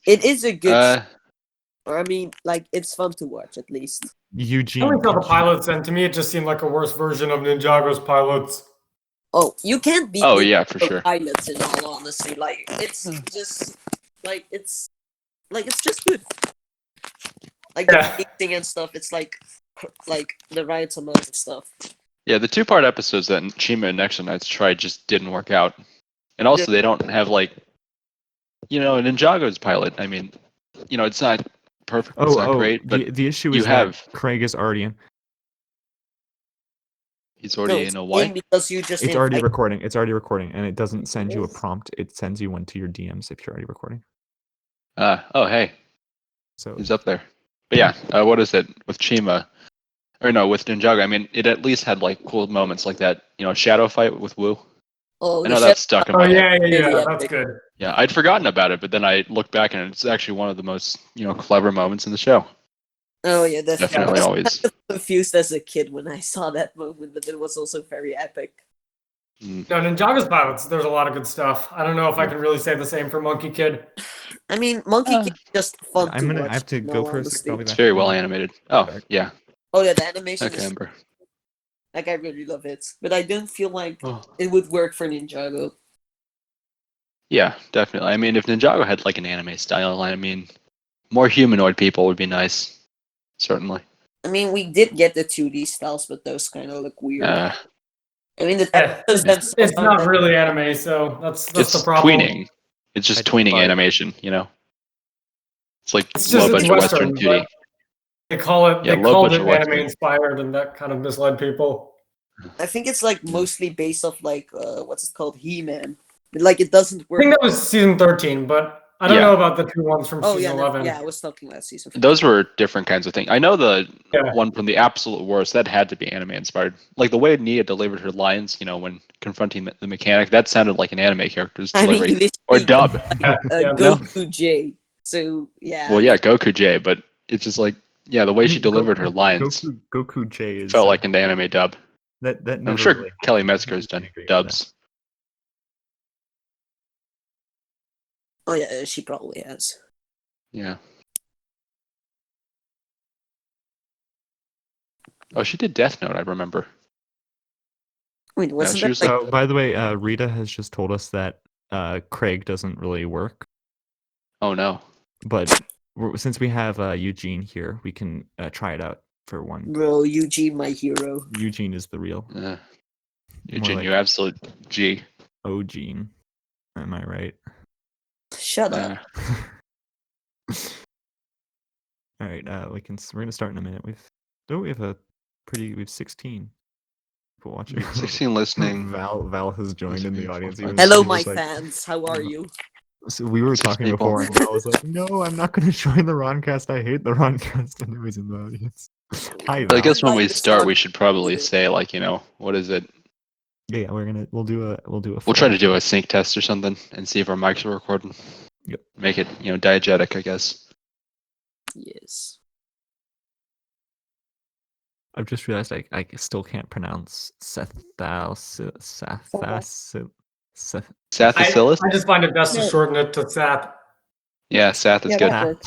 It is a good. Uh, I mean, like it's fun to watch at least. Eugene. I only saw the pilots, and to me, it just seemed like a worse version of Ninjago's pilots. Oh, you can't beat Oh the yeah, for sure. pilots in all honesty. Like it's just it's just good. Like the pacing and stuff, it's like the right amount of stuff. Yeah, the 2-part episodes that Chima and Nexo Knights tried just didn't work out. And also, they don't have, like, Ninjago's pilot. I mean, it's not perfect, it's not great, but the issue is that Craig is already in. He's already in a what? Because you just It's already recording. It's already recording, and it doesn't send you a prompt. It sends you one to your DMs if you're already recording. Oh, hey. So he's up there. But yeah, what is it with Chima? Or no, with Ninjago. I mean, it at least had like cool moments like that, shadow fight with Wu. Oh, I know that's stuck in my head. Yeah, that's good. Yeah, I'd forgotten about it, but then I looked back and it's actually one of the most, clever moments in the show. Oh yeah, definitely. Definitely always. I was confused as a kid when I saw that moment, but it was also very epic. No, Ninjaga's pilots, there's a lot of good stuff. I don't know if I can really say the same for Monkey Kid. I mean, Monkey Kid is just fun to watch. I have to go for a sec. It's very well animated. Oh, yeah. Oh yeah, the animation Okay, is... Amber. Like, I really love it. But I don't feel like it would work for Ninjago. Yeah, definitely. I mean, if Ninjago had like an anime style, I mean, more humanoid people would be nice. Certainly. I mean, we did get the 2D styles, but those kind of look weird. I mean, it's not really anime, so that's the problem. Tweening. It's just tweening animation, It's like it's low just budget Western 2D. They call it anime Western. inspired, and that kind of misled people. I think it's like mostly based off like what's it called, He-Man. But, like it doesn't work. I think that was season 13, but I don't know about the 2 ones from season 11. Yeah, I was talking about season 15. Those were different kinds of things. I know the one from the absolute worst, that had to be anime inspired. Like the way Nia delivered her lines, when confronting the mechanic, that sounded like an anime character's delivery. Or dub. Goku J. So, yeah. Well, yeah, Goku J, but it's just like, the way she delivered her lines Goku J felt like an anime dub. I'm sure really Kelly Metzger's done dubs. Oh yeah, she probably has. Yeah. Oh, she did Death Note, I remember. Wait, wasn't that by the way, Rita has just told us that Craig doesn't really work. Oh no. But since we have Eugene here, we can try it out for one. Bro, Eugene, my hero. Eugene is the real. Eugene, you absolute G. Oh, Gene. Am I right? Shut up. All right, we're gonna start in a minute. We have 16 people watching. 16 listening. Val has joined in the audience. Hello, my fans. How are you? So we were talking before, and Val was like, "No, I'm not going to join the RoNCast. I hate the RoNCast." And he was in the audience. Hi, Val. I guess when we start, we should probably say like, what is it? Yeah, we'll try to do a sync test or something and see if our mics are recording. Yep. Make it, diegetic, I guess. Yes. I've just realized I still can't pronounce Sathacillus. I just find it best to shorten it to Sath. Yeah, Sath is good.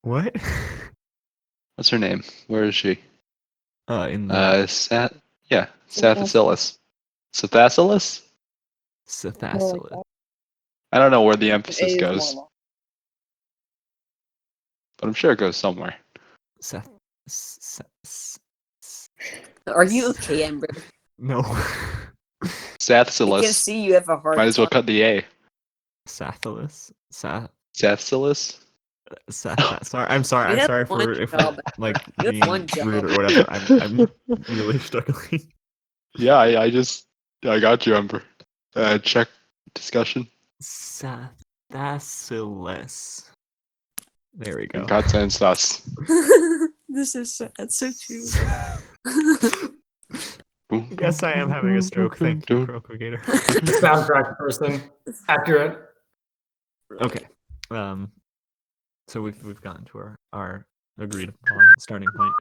What? What's her name? Where is she? In the Sathacillus. Sathacillus? Sathacillus. I don't know where the emphasis goes. But I'm sure it goes somewhere. Are you okay, Amber? No. Sathacillus. I can see you have a hard Might as well cut the A. Sathacillus. Sathacillus? Sorry. I'm sorry for like being rude or whatever. I'm really struggling. Yeah, I got you, Amber. Check discussion. Sathacillus. There we go. God sends us. This is sad. So true. Yes, I am having a stroke. Thank you, Crocogator. Soundtrack person. Accurate. Okay. So we've gotten to our agreed upon starting point.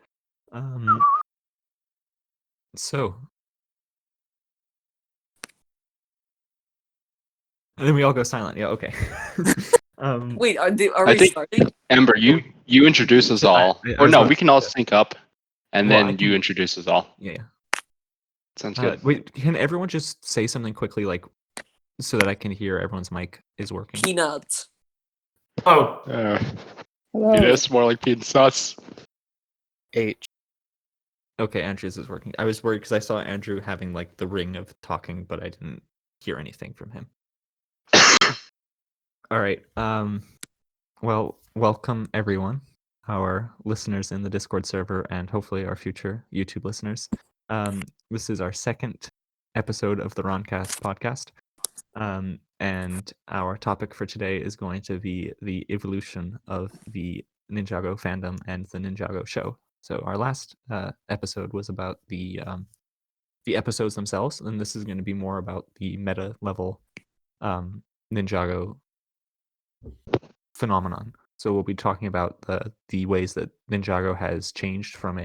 So. And then we all go silent. Yeah, okay. Wait, are I we think starting? Ember, you introduce us all, I or was no, about we to- can all sync up, and Well, I then can- you introduce us all. Yeah. Sounds good. Wait, can everyone just say something quickly, like, so that I can hear everyone's mic is working? Peanut. Oh, Hello. It is more like being sus. H. Okay, Andrew's is working. I was worried because I saw Andrew having like the ring of talking, but I didn't hear anything from him. All right. Well, welcome everyone, our listeners in the Discord server, and hopefully our future YouTube listeners. This is our second episode of the RoNCast podcast. And our topic for today is going to be the evolution of the Ninjago fandom and the Ninjago show. So our last episode was about the episodes themselves, and this is going to be more about the meta level Ninjago phenomenon. So we'll be talking about the ways that Ninjago has changed from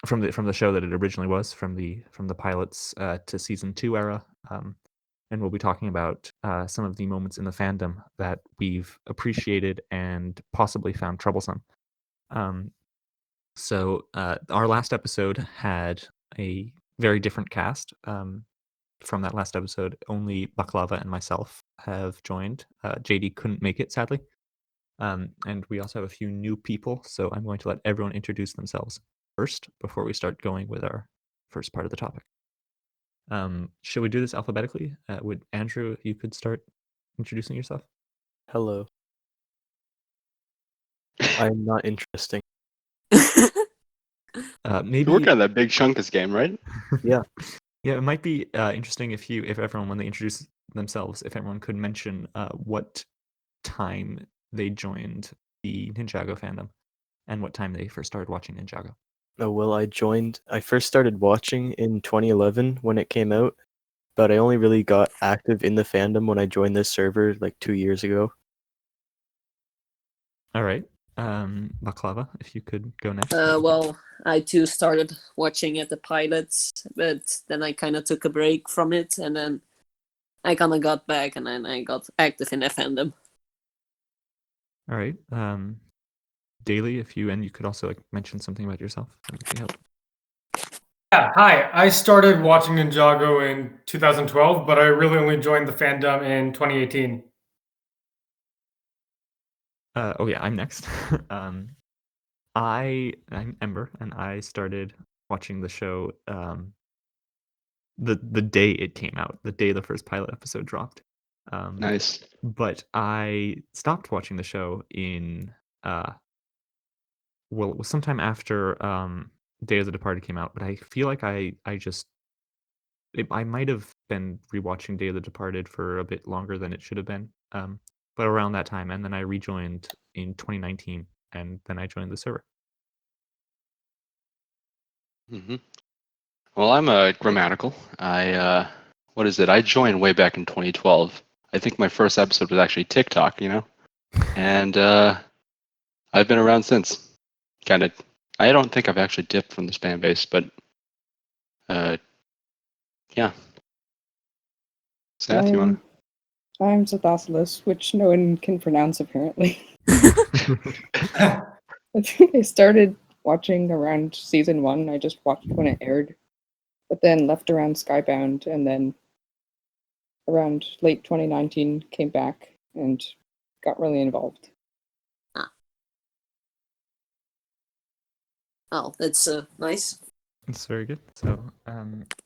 from the show that it originally was, from the pilots to season 2 era. And we'll be talking about some of the moments in the fandom that we've appreciated and possibly found troublesome. So our last episode had a very different cast. From that last episode, only Baklava and myself have joined. JD couldn't make it, sadly. And we also have a few new people, so I'm going to let everyone introduce themselves first before we start going with our first part of the topic. Should we do this alphabetically? Would Andrew, if you could start introducing yourself? Hello. I'm not interesting. You're Maybe working on that big Chunkus game, right? Yeah. Yeah, it might be interesting if everyone, when they introduce themselves, if everyone could mention what time they joined the Ninjago fandom and what time they first started watching Ninjago. Oh, well, I first started watching in 2011 when it came out, but I only really got active in the fandom when I joined this server like 2 years ago. All right. Baklava, if you could go next. Well, I too started watching at the pilots, but then I kind of took a break from it, and then I kind of got back, and then I got active in the fandom. All right. Daily, if you could also like mention something about yourself, that would be helpful. yeah. Hi. I started watching Ninjago in 2012, but I really only joined the fandom in 2018. Oh yeah, I'm next. I'm Ember, and I started watching the show the day it came out, the day the first pilot episode dropped. Nice. But I stopped watching the show in well, it was sometime after Day of the Departed came out, but I feel like I might have been rewatching Day of the Departed for a bit longer than it should have been. But around that time, and then I rejoined in 2019, and then I joined the server. hmm Well, I'm a grammatical. What is it? I joined way back in 2012. I think my first episode was actually TikTok, and I've been around since. Kind of. I don't think I've actually dipped from the spam base, but yeah. Seth, you want I'm Zathosilus, which no one can pronounce apparently. I think I started watching around season 1. I just watched when it aired, but then left around Skybound, and then around late 2019 came back and got really involved. Oh, that's nice. It's very good. So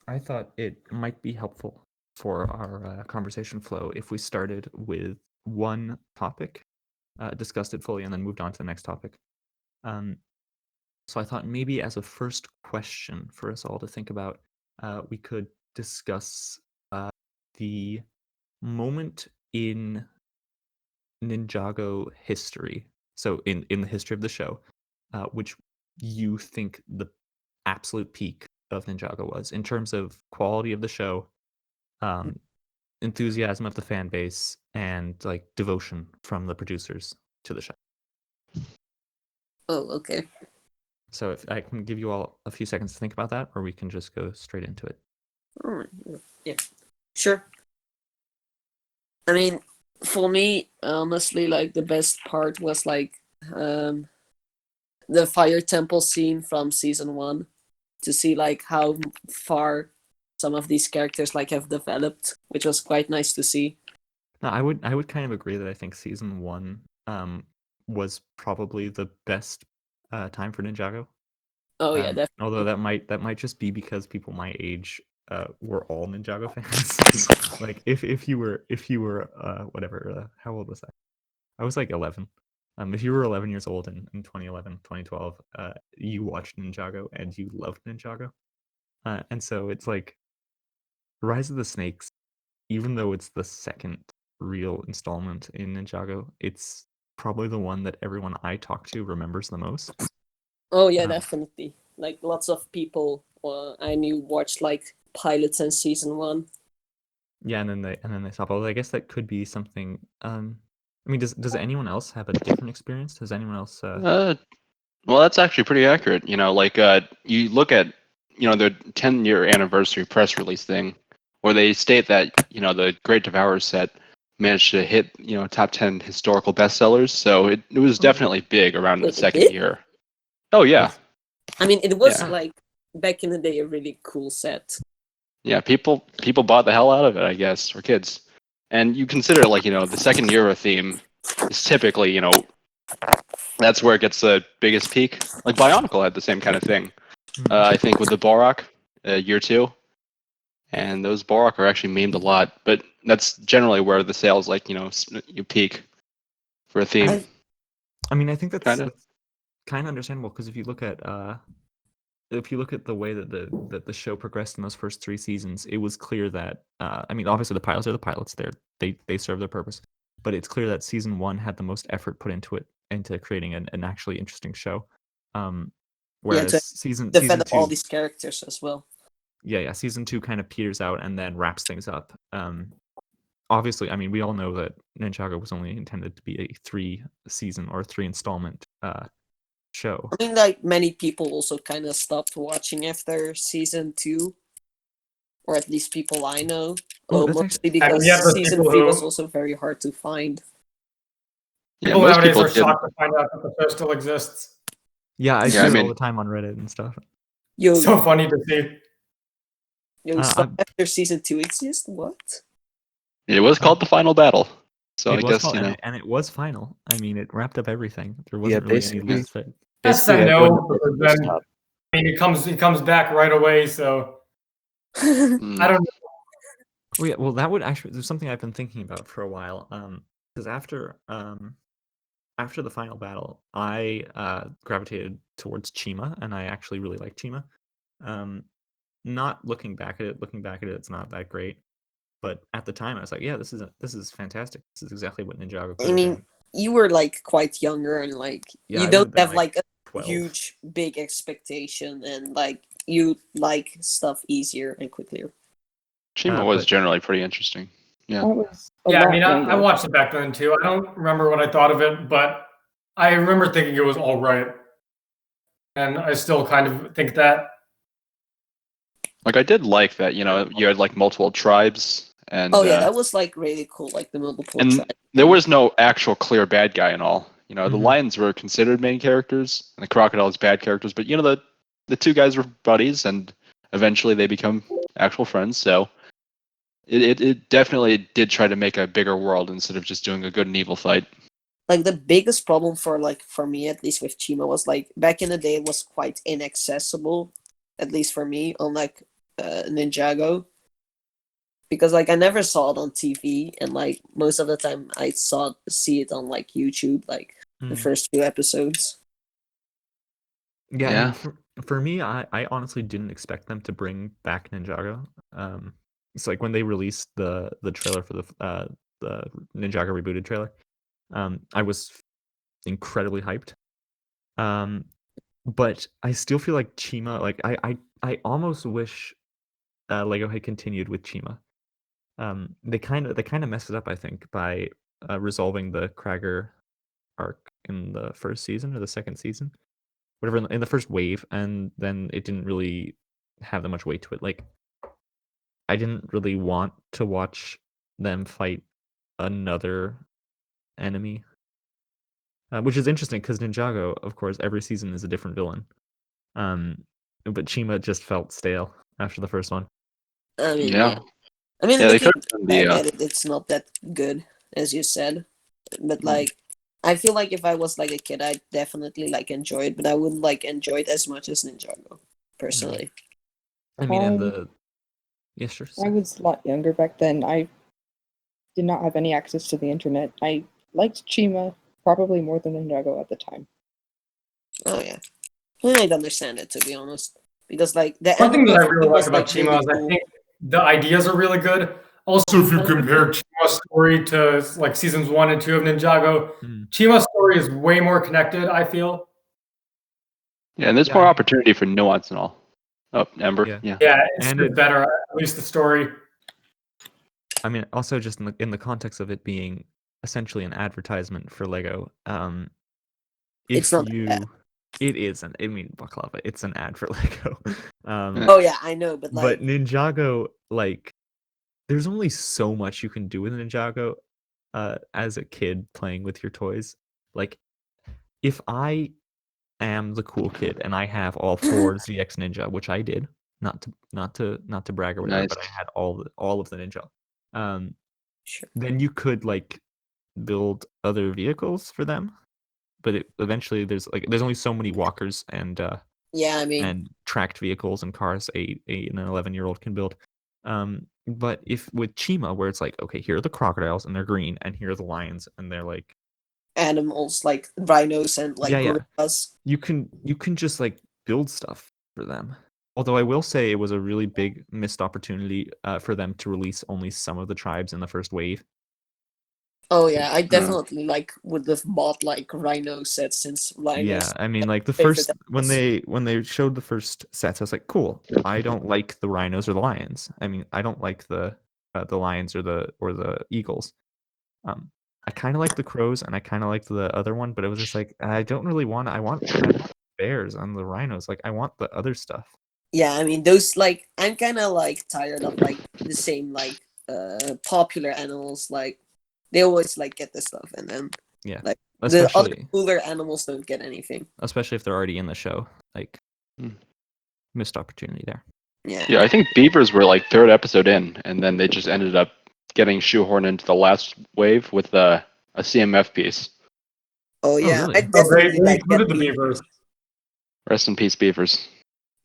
I thought it might be helpful for our conversation flow if we started with one topic, discussed it fully, and then moved on to the next topic. So I thought maybe as a first question for us all to think about, we could discuss the moment in Ninjago history, so in the history of the show, which you think the absolute peak of Ninjago was in terms of quality of the show, enthusiasm of the fan base, and like devotion from the producers to the show. Oh, okay. So if I can give you all a few seconds to think about that, or we can just go straight into it. All right. Yeah, sure. I mean, For me, honestly, like the best part was like the fire temple scene from season 1, to see like how far some of these characters like have developed, which was quite nice to see. No, I would kind of agree that I think season 1 was probably the best time for Ninjago. Oh yeah, definitely. Although that might just be because people my age were all Ninjago fans. Like if you were whatever, how old was I? I was like 11. If you were 11 years old in 2011, 2012, you watched Ninjago and you loved Ninjago. And so it's like Rise of the Snakes, even though it's the second real installment in Ninjago, it's probably the one that everyone I talk to remembers the most. Oh yeah, Um, definitely. Like lots of people I knew watched like pilots in season 1. Yeah, and then they stop. Although I guess that could be something. I mean, does anyone else have a different experience? Does anyone else? Well, that's actually pretty accurate. You know, like you look at, you know, the 10-year anniversary press release thing, where they state that, you know, the Great Devourer set managed to hit, you know, top 10 historical bestsellers. So it was definitely big around the Wait, it second did? year. Oh yeah, I mean, it was Yeah. like back in the day a really cool set. yeah. People bought the hell out of it, I guess, for kids. And you consider, like, you know, the second year of a theme is typically, you know, that's where it gets the biggest peak. Like Bionicle had the same kind of thing. I think with the Borak, year 2, and those Borak are actually memed a lot. But that's generally where the sales, like, you know, you peak for a theme. I mean, I think that's Kinda. kind of understandable because if you look at the way that the show progressed in those first 3 seasons, it was clear that I mean, obviously the pilots are the pilots. They serve their purpose, but it's clear that season 1 had the most effort put into it, into creating an actually interesting show. Whereas to season develop 2, all these characters as well. yeah, season 2 kind of peters out and then wraps things up. Obviously, I mean, we all know that Ninjago was only intended to be a 3-season or 3-installment show. I mean, like many people also kind of stopped watching after season 2, or at least people I know. Oh, that's Mostly actually because yeah, those season people 3 who- was also very hard to find. Yeah, People most nowadays people are did. shocked to find out that the show still exists. yeah, I Yeah, see I it all mean- the time on Reddit and stuff. Yo, So funny to see. stop after season 2 exists? What? It was called the final battle. So It I was guess, called, you know. and it was final. I mean, it wrapped up everything. There Yeah, wasn't really any basically- loose fit. Yes Basically, and everyone no, did because this then top. I mean he comes back right away. So Mm. I don't know. Well, yeah, well, that would actually. There's something I've been thinking about for a while. Because after the final battle, I gravitated towards Chima, and I actually really like Chima. Not looking back at it, it's not that great. But at the time, I was like, yeah, this is fantastic. This is exactly what Ninjago could I have mean, been. you were like quite younger and like Yeah, I you would don't have been, have like a 12. huge big expectation, and like you like stuff easier and quicker. Chima was but- generally pretty interesting. I Yeah. was a Yeah, lot I mean I younger. watched it back then too. I don't remember what I thought of it, but I remember thinking it was all right, and I still kind of think that. Like, I did like that, you know, you had like multiple tribes, and Oh yeah, that was like really cool, like the multiple and tribes. there was no actual clear bad guy and all. You know, the Mhm. lions were considered main characters, and the crocodiles bad characters. But you know, the 2 guys were buddies, and eventually they become actual friends. So it definitely did try to make a bigger world instead of just doing a good and evil fight. Like the biggest problem for me at least with Chima was like back in the day it was quite inaccessible, at least for me, on like Ninjago. Because like I never saw it on TV, and like most of the time I see it on like YouTube, like the Mm. first few episodes. Yeah, I Yeah. mean, for me, I honestly didn't expect them to bring back Ninjago. It's like when they released the trailer for the Ninjago rebooted trailer, I was incredibly hyped. But I still feel like Chima, like I almost wish Lego had continued with Chima. They kind of messed it up, I think, by resolving the Kragger arc in the first season or the second season, whatever, in the first wave, and then it didn't really have that much weight to it. Like, I didn't really want to watch them fight another enemy, which is interesting because Ninjago, of course, every season is a different villain. But Chima just felt stale after the first one. I mean, Yeah. yeah. I mean, Yeah, they looking could have done back the at it, it's not that good, as you said. But Mm. like, I feel like if I was like a kid, I'd definitely like enjoy it, but I wouldn't like enjoy it as much as Ninjago, personally. I mean, and I- the yeah, sure. I was a lot younger back then. I did not have any access to the internet. I liked Chima probably more than Ninjago at the time. Oh yeah, I'd understand it, to be honest, because like the One thing that I animation really like was about like Chima really is I cool. think the ideas are really good. Also, if you compare Chima's story to like seasons 1 and 2 of Ninjago, Mm. Chima's story is way more connected, I feel. Yeah, and there's Yeah. more opportunity for nuance and all. Oh, Ember. Yeah. Yeah. Yeah, it's And just it- better, at least the story. I mean, also just in the context of it being essentially an advertisement for Lego. If It's not that you, bad. it isn't. I mean, Baklava, it's an ad for Lego. Oh yeah, I know, but like, But Ninjago, like, there's only so much you can do with Ninjago as a kid playing with your toys. Like, if I am the cool kid and I have all 4 ZX Ninja, which I did, not to brag or whatever, but I Nice. had all of the Ninja. sure. Then you could like build other vehicles for them, but eventually there's only so many walkers and Yeah, I mean, and tracked vehicles and cars an 11-year-old can build. But if with Chima, where it's like, okay, here are the crocodiles and they're green, and here are the lions and they're like, animals like rhinos and like Yeah. gorillas. you can just like build stuff for them. Although I will say it was a really big missed opportunity for them to release only some of the tribes in the first wave. Oh yeah, I definitely like would have bought like rhino sets since rhinos. Yeah, I mean, like the favorite first when animals. they showed the first sets, I was like, cool. I don't like the rhinos or the lions. I mean, I don't like the lions or the eagles. I kind of like the crows and I kind of like the other one, but it was just like I don't really want. I want bears and the rhinos. Like I want the other stuff. Yeah, I mean those like I'm kind of like tired of like the same like popular animals. Like they always like get this stuff, and then Yeah, like the other especially cooler animals don't get anything. if they're already in the show. Like Hmm. missed opportunity there. Yeah. Yeah, I think beavers were like 3rd episode in, and then they just ended up getting shoehorned into the last wave with a CMF piece. Oh yeah, really? I Oh, they definitely like included that the beavers. Rest in peace, beavers.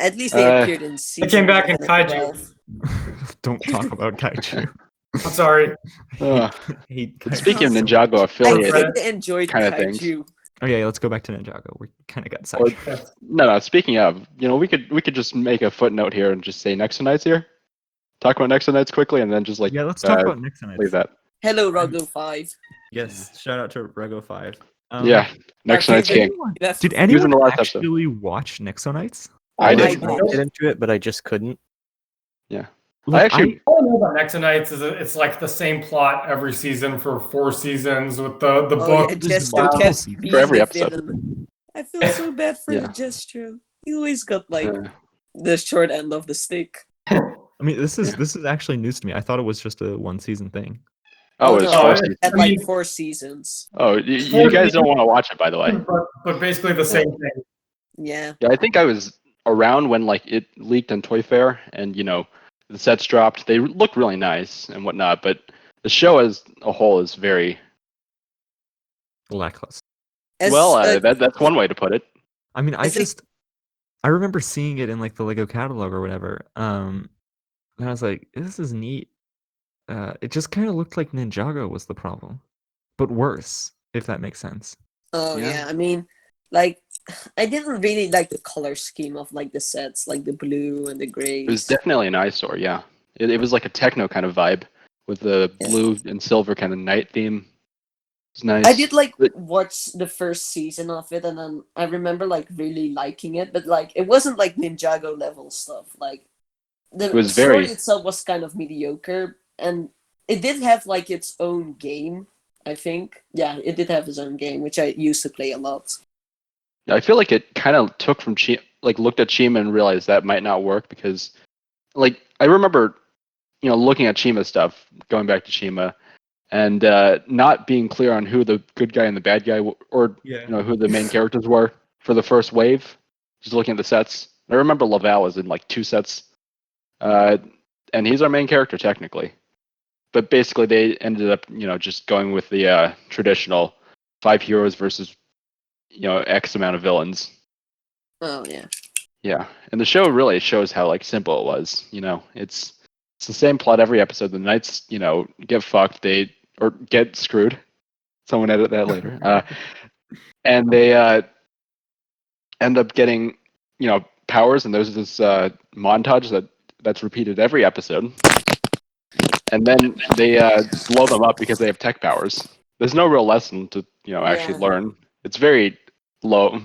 At least they appeared in season. came back in 11 and Kaiju. 12. Don't talk about kaiju. I'm sorry. Uh, Hate but kaiju speaking of so Ninjago much. I affiliated kinda enjoyed kind of things. Kaiju. Oh yeah, let's go back to Ninjago. We kind of got Or, sidetracked. no, speaking of, we could just make a footnote here and just say Nexo Knights here. Talk about Nexo Knights quickly, and then just like Yeah, let's talk about Nexo leave Knights. that. Hello, Rogo 5. Yes, shout out to Rego 5. Yeah, Nexo Knights King. Did He was in anyone the last episode. actually watch Nexo Knights? I I did. did. Get into it, but I just couldn't. Look, actually- All I know about Nexo Knights is it's like the same plot every season for 4 seasons with the Oh book. yeah, Just Jestro multiple kept seasons. being For every the episode. villain. I feel so bad for Yeah. Jestro. He always got like Uh, the short end of the stick. I mean, this is actually news to me. I thought it was just a 1-season thing. oh, it's no, 4 it- seasons. Had I like mean- 4 seasons. Oh, you guys don't want to watch it, by the way. But basically the same thing. Yeah. Yeah, I think I was around when like it leaked on Toy Fair, and the sets dropped. They look really nice and whatnot, but the show as a whole is very Lackluster. As, that's one way to put it. I mean, It's like- I remember seeing it in like the Lego catalog or whatever. And I was like, this is neat. It just kind of looked like Ninjago was the problem, but worse, if that makes sense. Oh Yeah. yeah, I mean, like I didn't really like the color scheme of like the sets, like the blue and the grays. It was definitely an eyesore. Yeah, it was like a techno kind of vibe with the Yeah. blue and silver kind of night theme. It's nice. I did like But- watch the first season of it, and then I remember like really liking it, but like it wasn't like Ninjago level stuff. Like the It was story very- itself was kind of mediocre, and it did have like its own game. I think, yeah, it did have its own game, which I used to play a lot. I feel like it kind of took from looked at Chima and realized that might not work because, like, I remember, looking at Chima stuff, going back to Chima, and not being clear on who the good guy and the bad guy or who the main characters were for the first wave. Just looking at the sets, I remember Laval was in like 2 sets, and he's our main character technically. But basically, they ended up just going with the traditional 5 heroes versus X amount of villains. Oh yeah. Yeah, and the show really shows how like simple it was. It's the same plot every episode. The knights, get fucked, or get screwed. Someone edit that later. And they end up getting, powers, and there's this montage that's repeated every episode. And then they blow them up because they have tech powers. There's no real lesson to actually learn. It's very low,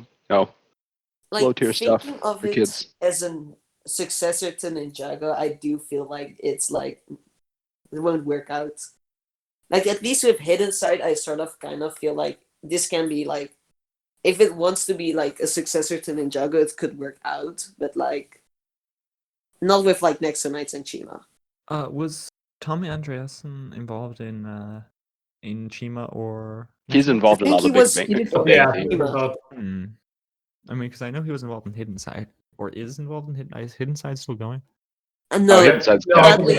low tier stuff thinking of for it kids. as a successor to Ninjago, I do feel like it's like it won't work out. Like at least with Hidden Side, I sort of kind of feel like this can be like, if it wants to be like a successor to Ninjago, it could work out, but like not with like Nexo Knights and Chima. Was Tommy Andreasen involved in Chima or? He's Nexo involved I in all think the he was- he did big Yeah, things. both. Hmm. I mean, because I know he was involved in Hidden Side, or is involved in Hidden. Is Hidden Side still going? No, Hidden Side's No, dead. sadly,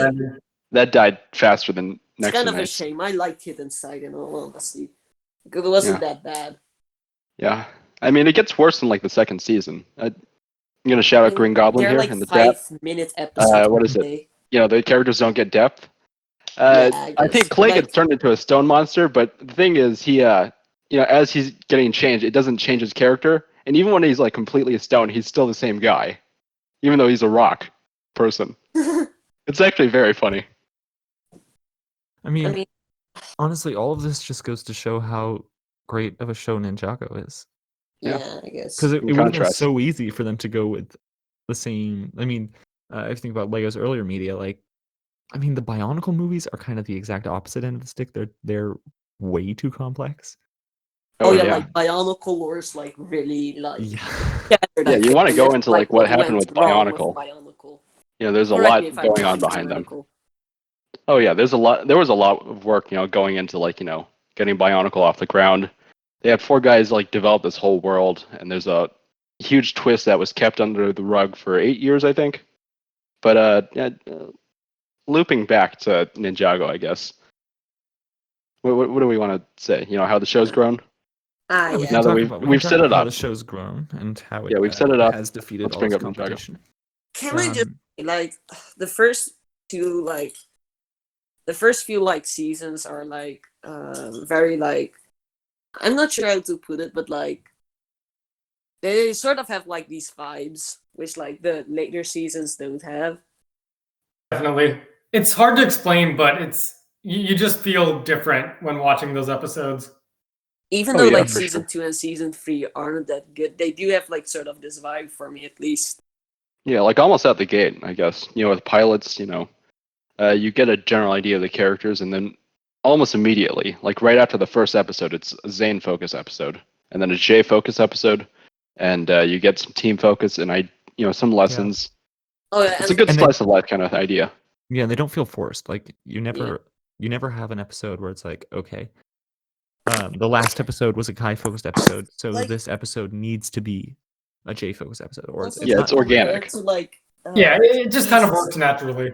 That died faster than it's Nexo kind of a Knights. shame. I liked Hidden Side in all honesty. Because it wasn't that bad. Yeah, I mean it gets worse in like the second season. I'm gonna shout out Green Goblin They're here like in the chat. 5-minute episodes. What is it? Day. The characters don't get depth. Yeah, I think guess. Clay Like- gets turned into a stone monster, but the thing is, he, as he's getting changed, it doesn't change his character. And even when he's like completely a stone, he's still the same guy, even though he's a rock person. It's actually very funny. I mean, I mean, honestly, all of this just goes to show how great of a show Ninjago is. yeah, I guess. Because it In would have been contrast. so easy for them to go with the same. I mean, if you think about Lego's earlier media, like, I mean, the Bionicle movies are kind of the exact opposite end of the stick. They're way too complex. Oh yeah, like Bionicle lore is like really like Yeah. scattered, Yeah, I you think, want to and go that's, into like what happened went with wrong Bionicle. Bionicle. There's a Correct lot me if I'm going on wrong, behind them. Bionicle. Oh yeah, there was a lot of work, going into like, getting Bionicle off the ground. They had 4 guys like develop this whole world, and there's a huge twist that was kept under the rug for 8 years, I think. But looping back to Ninjago, I guess. What do we want to say? How the show's grown? Yeah, we Yeah. can Now that talk we've- about, we we've can set talk it about how up. the show's grown and how it, Yeah, we've set it up. has defeated Let's all bring its up Ninjago. competition. Can I just Um, like the first few seasons are like very like, I'm not sure how to put it, but like they sort of have like these vibes which like the later seasons don't have. Definitely. It's hard to explain, but you just feel different when watching those episodes. Even Oh, though yeah, like for season sure. 2 and season 3 aren't that good, they do have like sort of this vibe for me at least. Yeah, like almost out the gate, I guess. With pilots, you get a general idea of the characters, and then almost immediately, like right after the first episode, it's a Zane focus episode, and then a Jay focus episode, and you get some team focus and some lessons. Oh yeah, It's a good And slice of life kind of idea. Yeah, they don't feel forced. Like you never have an episode where it's like, okay, the last episode was a Kai focused episode, so Like- this episode needs to be a J focused episode, or also Yeah, not- it's organic. compared to, like, Yeah, it just kind of seasons. works naturally.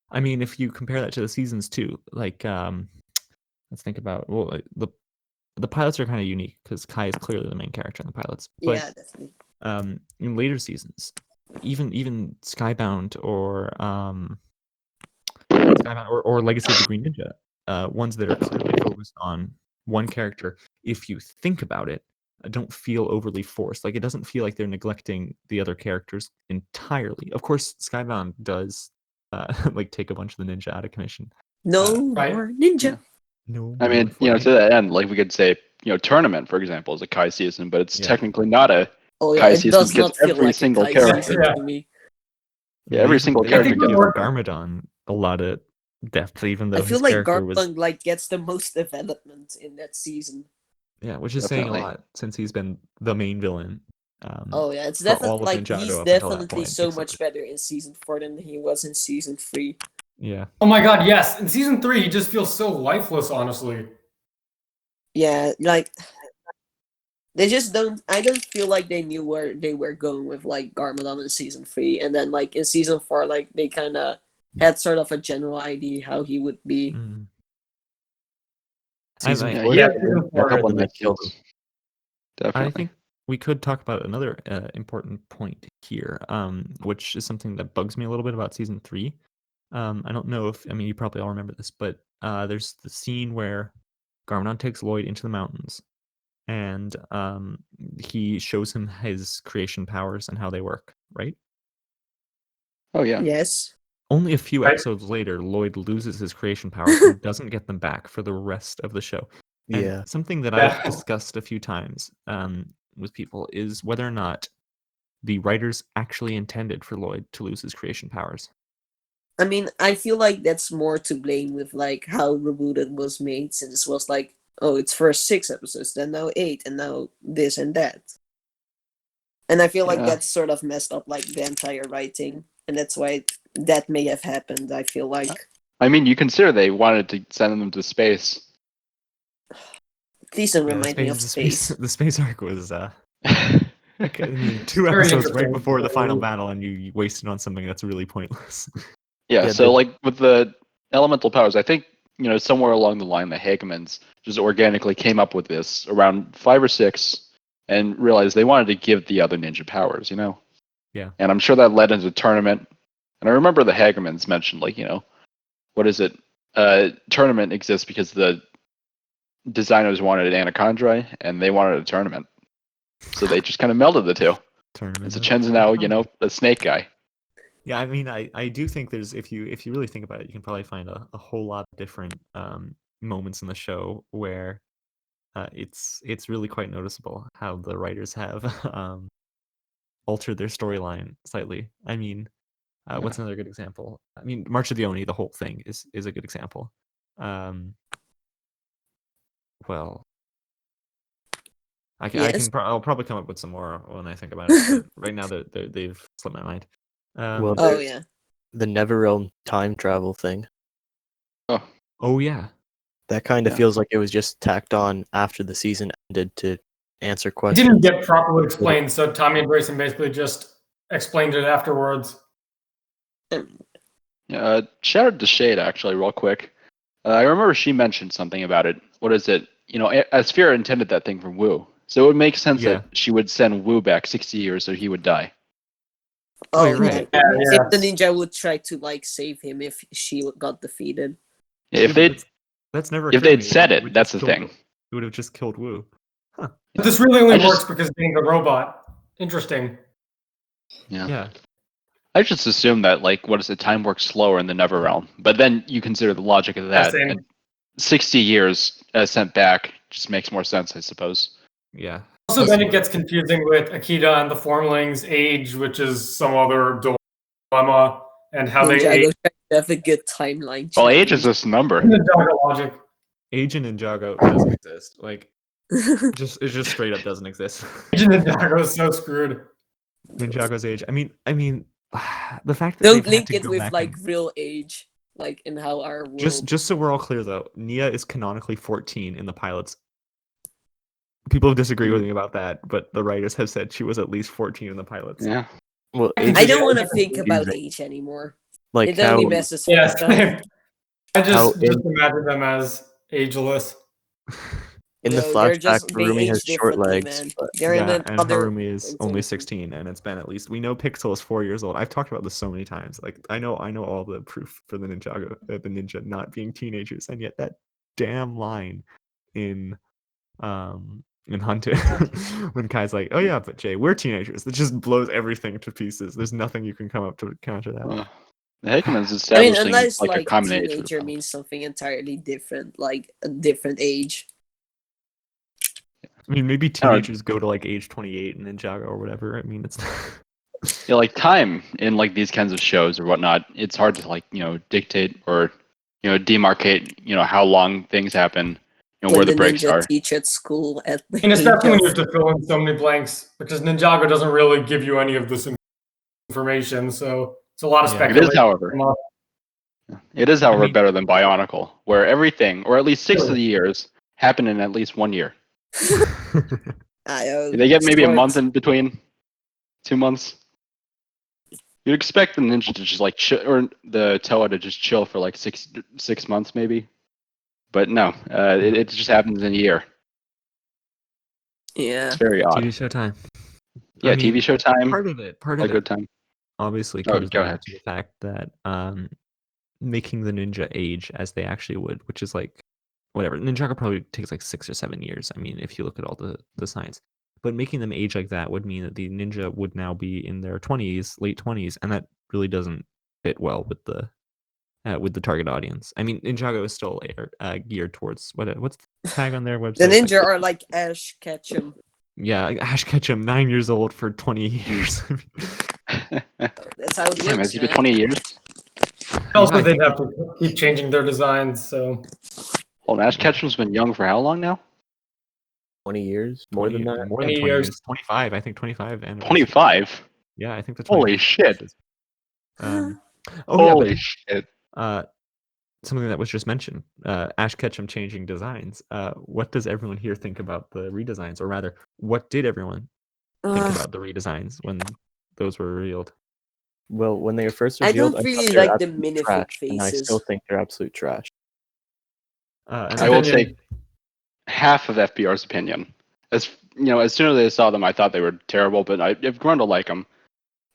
I mean, if you compare that to the seasons too, like let's think about the pilots are kind of unique because Kai is clearly the main character in the pilots. But Yeah, definitely. in later seasons, even Skybound or Legacy of the Green Ninja, ones that are clearly focused on one character, if you think about it, don't feel overly forced. Like it doesn't feel like they're neglecting the other characters entirely. Of course, Skybound does like take a bunch of the ninja out of commission. No right. more ninja. No, I mean, more to that end, like we could say, Tournament, for example, is a Kai season, but it's Yeah. technically not a. Oh yeah, Kai it season does not gets feel every like single a Kai character. season Yeah. to me. Yeah, every single they character even gets- give work- Garmadon a lot of depth, even though I feel his like character was Garpunk like gets the most development in that season. yeah, which is saying a Definitely. lot since he's been the main villain. Oh yeah, it's for all definitely of like Ninjago he's up until that definitely point, so except much for- better in season 4 than he was in season 3. Yeah. Oh my god, yes. In season 3, he just feels so lifeless, honestly. Yeah, like they just don't. I don't feel like they knew where they were going with like Garmadon in season 3, and then like in season 4, like they kind of had sort of a general idea how he would be. Mm. Season I- 4, Yeah, the season one 4 that had one the that killed him. Definitely. I think we could talk about another important point here, which is something that bugs me a little bit about season 3. I don't know if you probably all remember this, but there's the scene where Garmadon takes Lloyd into the mountains, and he shows him his creation powers and how they work. Right? Oh yeah. Yes. Only a few Right. episodes later, Lloyd loses his creation powers and doesn't get them back for the rest of the show. And Yeah. something that Yeah. I've discussed a few times with people is whether or not the writers actually intended for Lloyd to lose his creation powers. I mean, I feel like that's more to blame with like how Rebooted was made, since it was like, oh, it's first 6 episodes, then now 8, and now this and that. And I feel like Yeah. that's sort of messed up like the entire writing, and that's why that may have happened. I feel like. I mean, you consider they wanted to send them to space. Please don't Yeah, remind me of space. the space arc was like, 2 Very episodes right interesting. before the final battle, and you wasted on something that's really pointless. Yeah, Yeah, so like with the elemental powers, I think, somewhere along the line the Hagemans just organically came up with this around 5 or 6 and realized they wanted to give the other ninja powers, Yeah. And I'm sure that led into a tournament. And I remember the Hagemans mentioned, like, what is it? Tournament exists because the designers wanted an Anaconda and they wanted a tournament. So they just kind of melded the two. Tournament. And so Chen's now, a snake guy. Yeah, I mean, I do think there's, if you really think about it, you can probably find a whole lot of different moments in the show where it's really quite noticeable how the writers have altered their storyline slightly. I mean, what's another good example? I mean, March of the Oni, the whole thing is a good example. Well, Yes. I'll probably come up with some more when I think about it. But right now, they've slipped my mind. Well, Oh there's yeah. the Neverrealm time travel thing. Oh yeah. That kind of Yeah. feels like it was just tacked on after the season ended to answer It questions. didn't get properly explained, so Tommy and Grayson basically just explained it afterwards. Shout out to Shade, actually, real quick. I remember she mentioned something about it. What is it? Asphira intended that thing from Wu. So it would make sense Yeah. that she would send Wu back 60 years so he would die. Oh, Oh, you're right. Yeah, yeah. If the ninja would try to like save him if she got defeated. If Yeah, they but that's never. if occurred to they'd me. said It it, would that's just the kill thing. It would have just killed Wu. But this really only I just- works because being the robot. Interesting. Yeah. I just assume that, like, what is it? Time works slower in the Neverrealm. But then you consider the logic of that. same. And 60 years sent back just makes more sense, I suppose. Yeah. Also, then it gets confusing with Akita and the Formlings' age, which is some other dilemma, and how they age Ninjago tried to have a good timeline. Well, age challenge. is just a number. in the Ninjago logic. Age in Ninjago doesn't exist. Like, it just straight up doesn't exist. Age in Ninjago is so screwed. Ninjago's age. I mean, the fact that Don't they've had link to it go with back like and- real age, like in how our world. just so we're all clear though, Nia is canonically 14 in the pilots. People have disagreed with me about that, but the writers have said she was at least 14 in the pilots. Yeah. Well, I I don't Yeah, want to it's think about confusing. age anymore. Like It how only messes Yeah, with stuff. I How just imagine them as ageless. in the No, they're flashback, just they Rumi has age short differently, legs. man. But They're in Yeah, and another. Harumi is only 16, and it's been at least we know Pixel is 4 years old. I've talked about this so many times. Like I know all the proof for the Ninjago, the ninja not being teenagers, and yet that damn line in Hunted when Kai's like, "Oh yeah, but Jay, we're teenagers." It just blows everything to pieces. There's nothing you can come up to counter that. The Hagemans I mean, establishing unless like a like common age. for the teenager film. means something entirely different, like a different age. I mean, maybe teenagers go to like age 28 in Ninjago or whatever. I mean, it's Yeah, like time in like these kinds of shows or whatnot, it's hard to like dictate or demarcate how long things happen, where When the the breaks ninja are. teach at school at the And especially when age you of- have to fill in so many blanks, because Ninjago doesn't really give you any of this information, so it's a lot of Yeah. It is, speculation. however. It is, however, mean- better than Bionicle, where everything, or at least 6 of Sure. the years, happen in at least 1 year. They get maybe a month in between, 2 months. You'd expect the ninja to just like chill, or the Toa to just chill for like six months maybe, but no, it just happens in a year. Yeah. It's very odd. TV show time. Yeah, I mean, TV show time. Part of it A good time. obviously Oh, comes go down ahead. to the fact that making the ninja age as they actually would, which is like whatever. Ninjago probably takes like 6 or 7 years. I mean, if you look at all the science. But making them age like that would mean that the ninja would now be in their 20s, late 20s, and that really doesn't fit well with the target audience. I mean, Ninjago is still geared towards what's the tag on their website? The It's ninja like, are like Ash Ketchum. yeah, like Ash Ketchum, 9 years old for 20 years. That's how it Damn, works. has he been Man. 20 years? Also, I they'd think have to keep changing their designs. So Well, Ash Ketchum's been young for how long now? 20 years, more than that. More than 20 20 years. years. 25. I think 25. And 25. yeah, I think that's Holy shit! Holy shit! Something that was just mentioned, Ash Ketchum changing designs. What does everyone here think about the redesigns, or rather, what did everyone think about the redesigns when those were revealed? Well, when they were first I revealed, don't thought really they were like the absolute minific trash, and I still faces. think they're absolute trash. And I will Opinion. take half of FBR's opinion. As as soon as I saw them, I thought they were terrible, but I've grown to like them.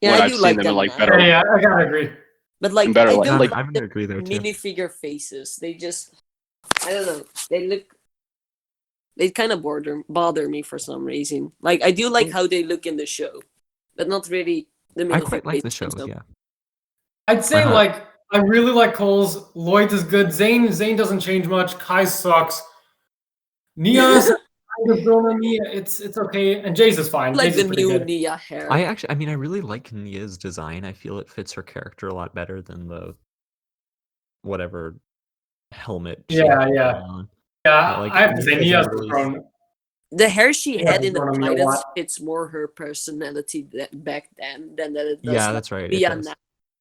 Yeah, when I I've do seen like them in them like now. better. yeah, I gotta agree. But like, better I like- don't like- like I'm gonna agree there too. minifigure faces. They just, I don't know. They kind of bother me for some reason. Like, I do like how they look in the show, but not really the minifig I quite like the faces shows, themselves. yeah. I'd say Uh-huh. like I really like Cole's. Lloyd is good. Zane doesn't change much. Kai sucks. Nia's kind of grown on Nia. It's okay, and Jace is fine. Like Jace the is pretty new good. Nia hair. I mean, I really like Nia's design. I feel it fits her character a lot better than the whatever helmet. she Yeah, had yeah. going on. Yeah, Like, I have to say Nia's Nia's really- grown. The hair she Yeah, had in the grown on me a Titans lot. fits more her personality back then than that it does. Yeah, like, that's right. Nia It does. now.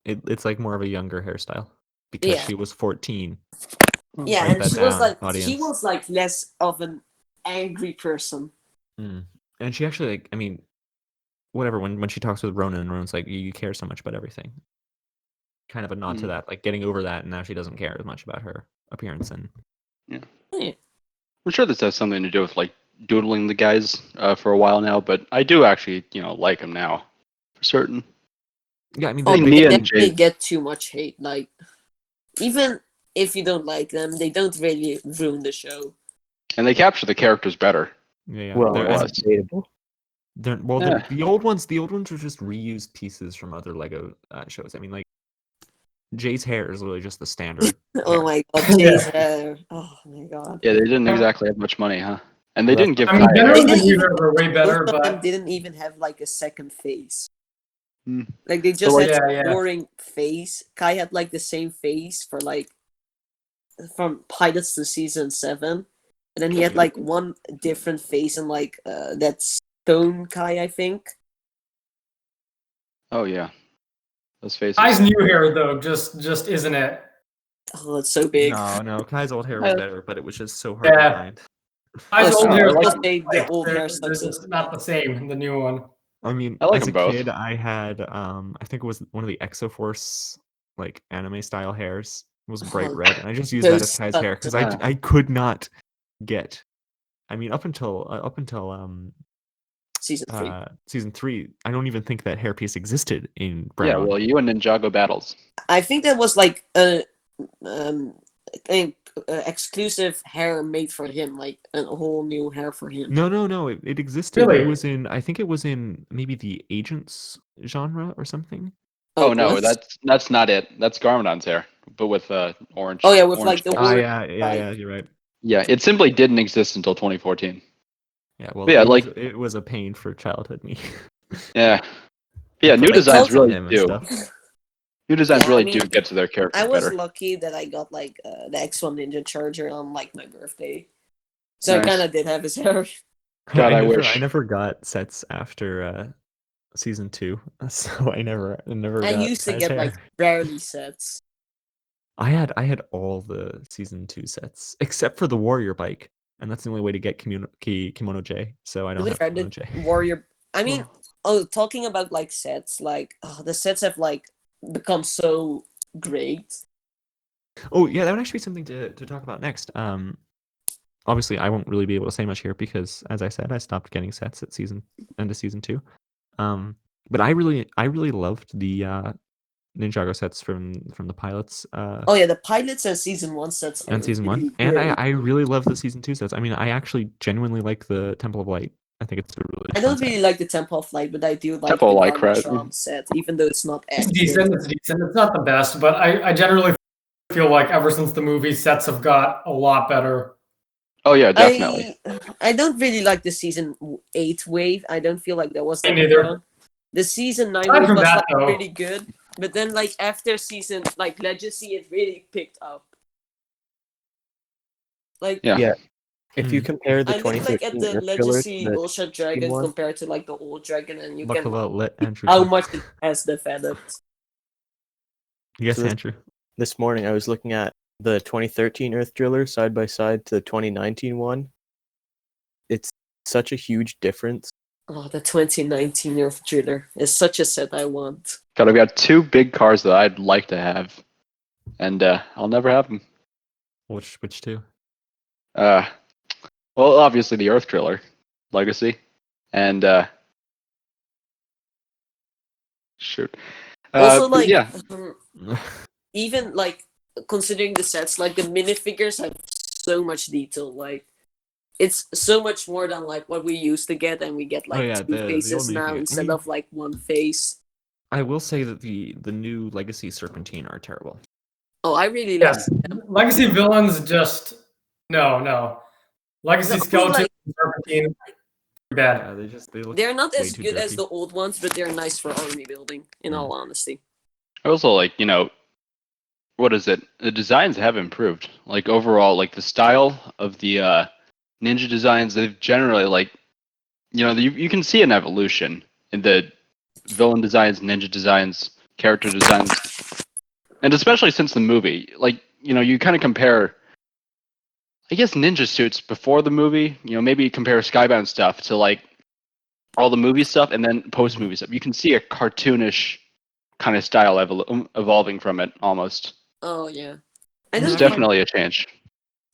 It's like more of a younger hairstyle because Yeah. she was 14. Yeah, Write and that she was down, like audience. less of an angry person. Mm. And she actually, like, I mean, whatever. When she talks with Ronan, and Ronan's like, "You care so much about everything." Kind of a nod to that, like getting over that, and now she doesn't care as much about her appearance. And I'm sure this has something to do with like doodling the guys for a while now, but I do actually like them now for certain. yeah, I mean, Oh, think but Nia they and definitely Jace- get too much hate. Like, even if you don't like them, they don't really ruin the show. And they capture the characters better. yeah. Well, They're- was. that's debatable. They're the old ones. The old ones are just reused pieces from other Lego shows. I mean, like Jay's hair is literally just the standard. Oh hair. my god, Jay's hair. Oh my god. Yeah, they didn't exactly have much money, huh? And they Well, didn't give I mean, Kai generally They the didn't new even- hair were way better, Most of them but didn't even have like a second face. Hmm. Like they just like- had Yeah, yeah. boring face. Kai had like the same face for like from pilots to season 7, and then he had like one different face in like that Stone Kai, I think. Oh yeah, those faces. Kai's new hair though just isn't it. Oh, it's so big. No. Kai's old hair was Uh, better, but it was just so hard Yeah. to find. Kai's Oh, old so hair I is like not, the like, old hair they're sucks. just not the same. The new one. I mean, I like as a 'em both. kid, I had I think it was one of the Exoforce like anime style hairs. It was bright Oh, red, and I just used that those as Kai's suck. hair because Yeah. I could not get. I mean, up until Season 3. season 3, I don't even think that hairpiece existed in Brown. Yeah, well, you and Ninjago battles. I think that was like a exclusive hair made for him, like a whole new hair for him. No, it existed. Really? It was in, I think it was in maybe the Agents genre or something. Oh no, what? that's not it. That's Garmadon's hair, but with orange. Oh, yeah, with, orange like, the stripes. orange- Yeah, you're right. Yeah, it simply didn't exist until 2014. Yeah, well, But yeah, it was a pain for childhood me. Yeah, yeah. New Like, designs tilted really him and do. stuff. New designs Yeah, I really mean, do get to their characters I was better. lucky that I got like the X1 Ninja Charger on like my birthday, so Nice. I kind of did have his hair. God, I I wish. never got sets after season 2, so I never I got used to Kai's get hair. like rarely sets. I had all the season 2 sets except for the warrior bike, and that's the only way to get Kimono J. So I don't Really have fair, Kimono the J. Warrior. I mean, talking about like sets, like the sets have like become so great. Oh yeah, that would actually be something to talk about next. Obviously I won't really be able to say much here because, as I said, I stopped getting sets at end of season 2. But I really loved the Ninjago sets from the pilots. Oh yeah, the pilots and season 1 sets are And season really 1, and great. I really love the season 2 sets. I mean, I actually genuinely like the Temple of Light. I think it's a really I fun don't set. really like the Temple of Light, but I do like Temple the of Light, Dharma right? Charm set, even though it's not It's accurate. decent. It's decent. It's not the best, but I generally feel like ever since the movie, sets have got a lot better. Oh yeah, definitely. I don't really like the season 8 wave. I don't feel like that was Me that neither. strong. The season 9 Aside wave from was that, like though- pretty good, but then like after season like Legacy, it really picked up. Like Yeah. Yeah. If you Mhm. compare the I look like at 2013 the Earth Killer Legacy to the Ultra 2016 Dragon one, compared to like the old dragon, and you Look can a lot lit, Andrew. how talk. much it has developed. Yes, So this- Andrew. this morning I was looking at the 2013 Earth Driller side by side to the 2019 one. It's such a huge difference. Oh, the 2019 Earth Driller is such a set I want. God, I've got 2 big cars that I'd like to have, and I'll never have them. Which two? Well, obviously the Earth Driller Legacy, and shoot. Also, But like yeah, even like considering the sets, like the minifigures have so much detail. Like it's so much more than like what we used to get, and we get like yeah, two the faces old now minifigure. I instead mean- of like one face. I will say that the new Legacy Serpentine are terrible. Oh, I really like Yes, Legacy villains just no. Legacy No, I mean, skeleton like, Serpentine, bad. Yeah, they look. they're not way as too good as jerky. the old ones, but they're nice for army building. In all honesty, I also like, what is it? The designs have improved. Like overall, like the style of the ninja designs, they've generally like, you can see an evolution in the villain designs, ninja designs, character designs, and especially since the movie. Like, you kind of compare, I guess, ninja suits before the movie. Maybe compare Skybound stuff to like all the movie stuff, and then post movie stuff. You can see a cartoonish kind of style evolving from it almost. oh yeah, I Yeah, It's don't I definitely a change.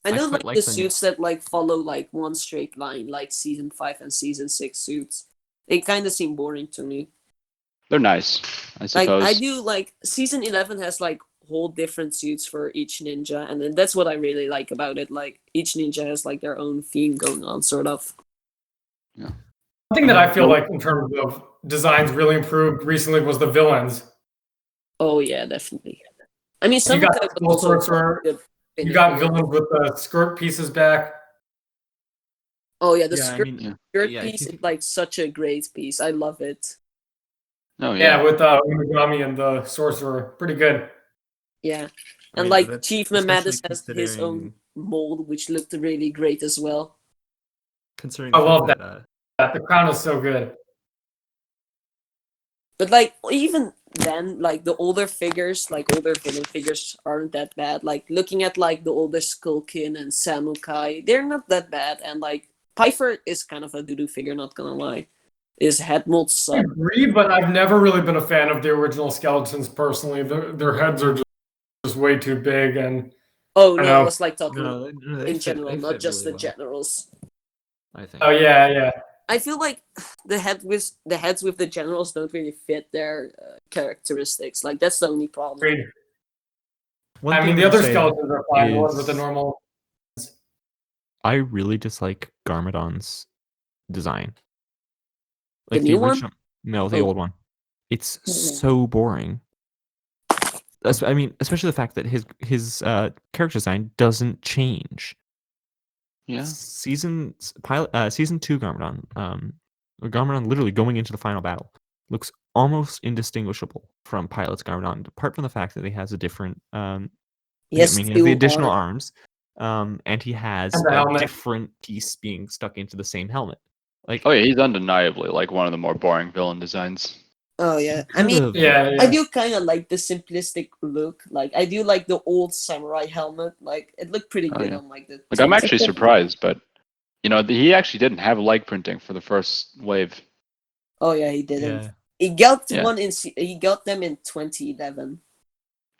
I don't quite like like the the- suits that like follow like one straight line, like season 5 and season 6 suits. They kind of seem boring to me. They're nice, I Like suppose. I do like season 11 has like whole different suits for each ninja, and then that's what I really like about it. Like each ninja has like their own theme going on, sort of. One thing that I feel like in terms of designs really improved recently was the villains. Oh yeah, definitely. I mean, some You of got them Skull also Sorcerer, good you got minifigures. villains with the skirt pieces back. Oh yeah, the Yeah, I skirt, mean, Yeah. skirt yeah, piece if is like such a great piece. I love it. Oh Yeah, yeah. with Unagami and the sorcerer. Pretty good. Yeah, I and mean, like that's Chief especially Mamadis has his own considering- mold, which looked really great as well. Considering I the love fact The crown is so good. But like even then, like the older figures, like older villain figures, aren't that bad. Like looking at like the older Skullkin and Samukai, they're not that bad. And like Pyfer is kind of a doo-doo figure, not gonna lie. His head mold I suck. agree, but I've never really been a fan of the original skeletons personally. Their heads are just way too big, and Oh I no, I know. was like talking no, they in fit- general, they not fit just really the well, generals. I think. oh yeah. I feel like the heads with the generals don't really fit their characteristics. Like that's the only problem. Agreed. One I thing mean, the I'll other say skeletons are fine. The ones with the is- normal. I really dislike Garmadon's design. The new one? No, the Oh. old one. It's Yeah. so boring. I mean, especially the fact that his character design doesn't change. Yeah. Season 2 Garmadon literally going into the final battle looks almost indistinguishable from Pilot's Garmadon, apart from the fact that he has a different Yes, he has the additional arms. arms, and he has And the a helmet. different piece being stuck into the same helmet. Like, Oh yeah, he's undeniably like one of the more boring villain designs. Oh yeah, I Kind mean, of- Yeah, I yeah. do kind of like the simplistic look. Like I do like the old samurai helmet. Like it looked pretty Oh, good yeah. on like the. Like I'm TV. actually surprised, but he actually didn't have leg printing for the first wave. Oh yeah, he didn't. Yeah. He got Yeah. one in. He got them in 2011.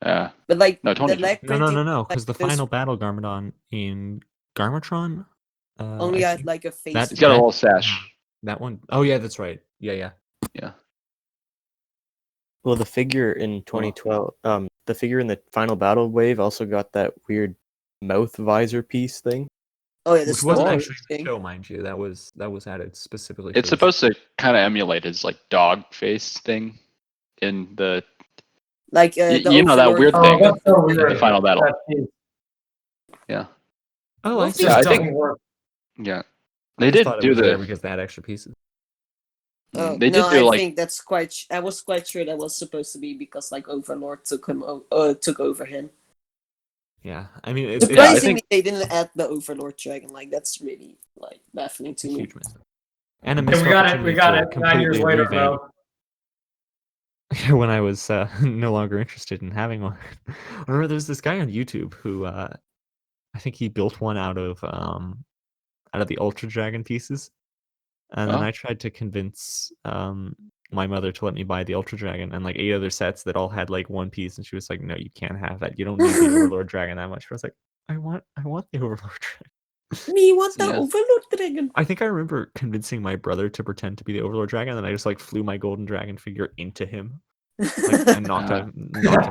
Yeah. But like No, the 20. leg No, printing, because the those final battle Garmadon in Garmatron, only I had think like a face. that He's got a that- little sash. that one. Oh yeah, that's right. Yeah. Yeah. Well, the figure in 2012, the figure in the final battle wave also got that weird mouth visor piece thing. Oh yeah, the Which wasn't Star actually the thing. show, mind you. That was added specifically. It's for the supposed to kind of emulate his like dog face thing in the Like Y- the you know that Overlord weird Oh, thing that's so in weird. the final battle. That piece Yeah. Oh, Well, I it see. just I doesn't think- work. Yeah. I They just did thought it do was there the because they had extra pieces. Oh they no, did do I like think that's quite. I was quite sure that was supposed to be because like Overlord took him. Took over him. Yeah, I mean, I Surprisingly, think- they didn't add the Overlord dragon. Like that's really like baffling to it's a me. huge miss. And a Yeah, missed we got it. opportunity We got to it. 9 years completely later, revamp bro. when I was no longer interested in having one. I remember there's this guy on YouTube who I think he built one out of the Ultra Dragon pieces, and then Oh. I tried to convince my mother to let me buy the Ultra Dragon and like 8 other sets that all had like one piece, and she was like, "No, you can't have that. You don't need the Overlord Dragon that much." I was like, "I want the Overlord Dragon." Me want the Yeah. Overlord dragon. I think I remember convincing my brother to pretend to be the Overlord Dragon, and I just like flew my Golden Dragon figure into him, like, and knocked him,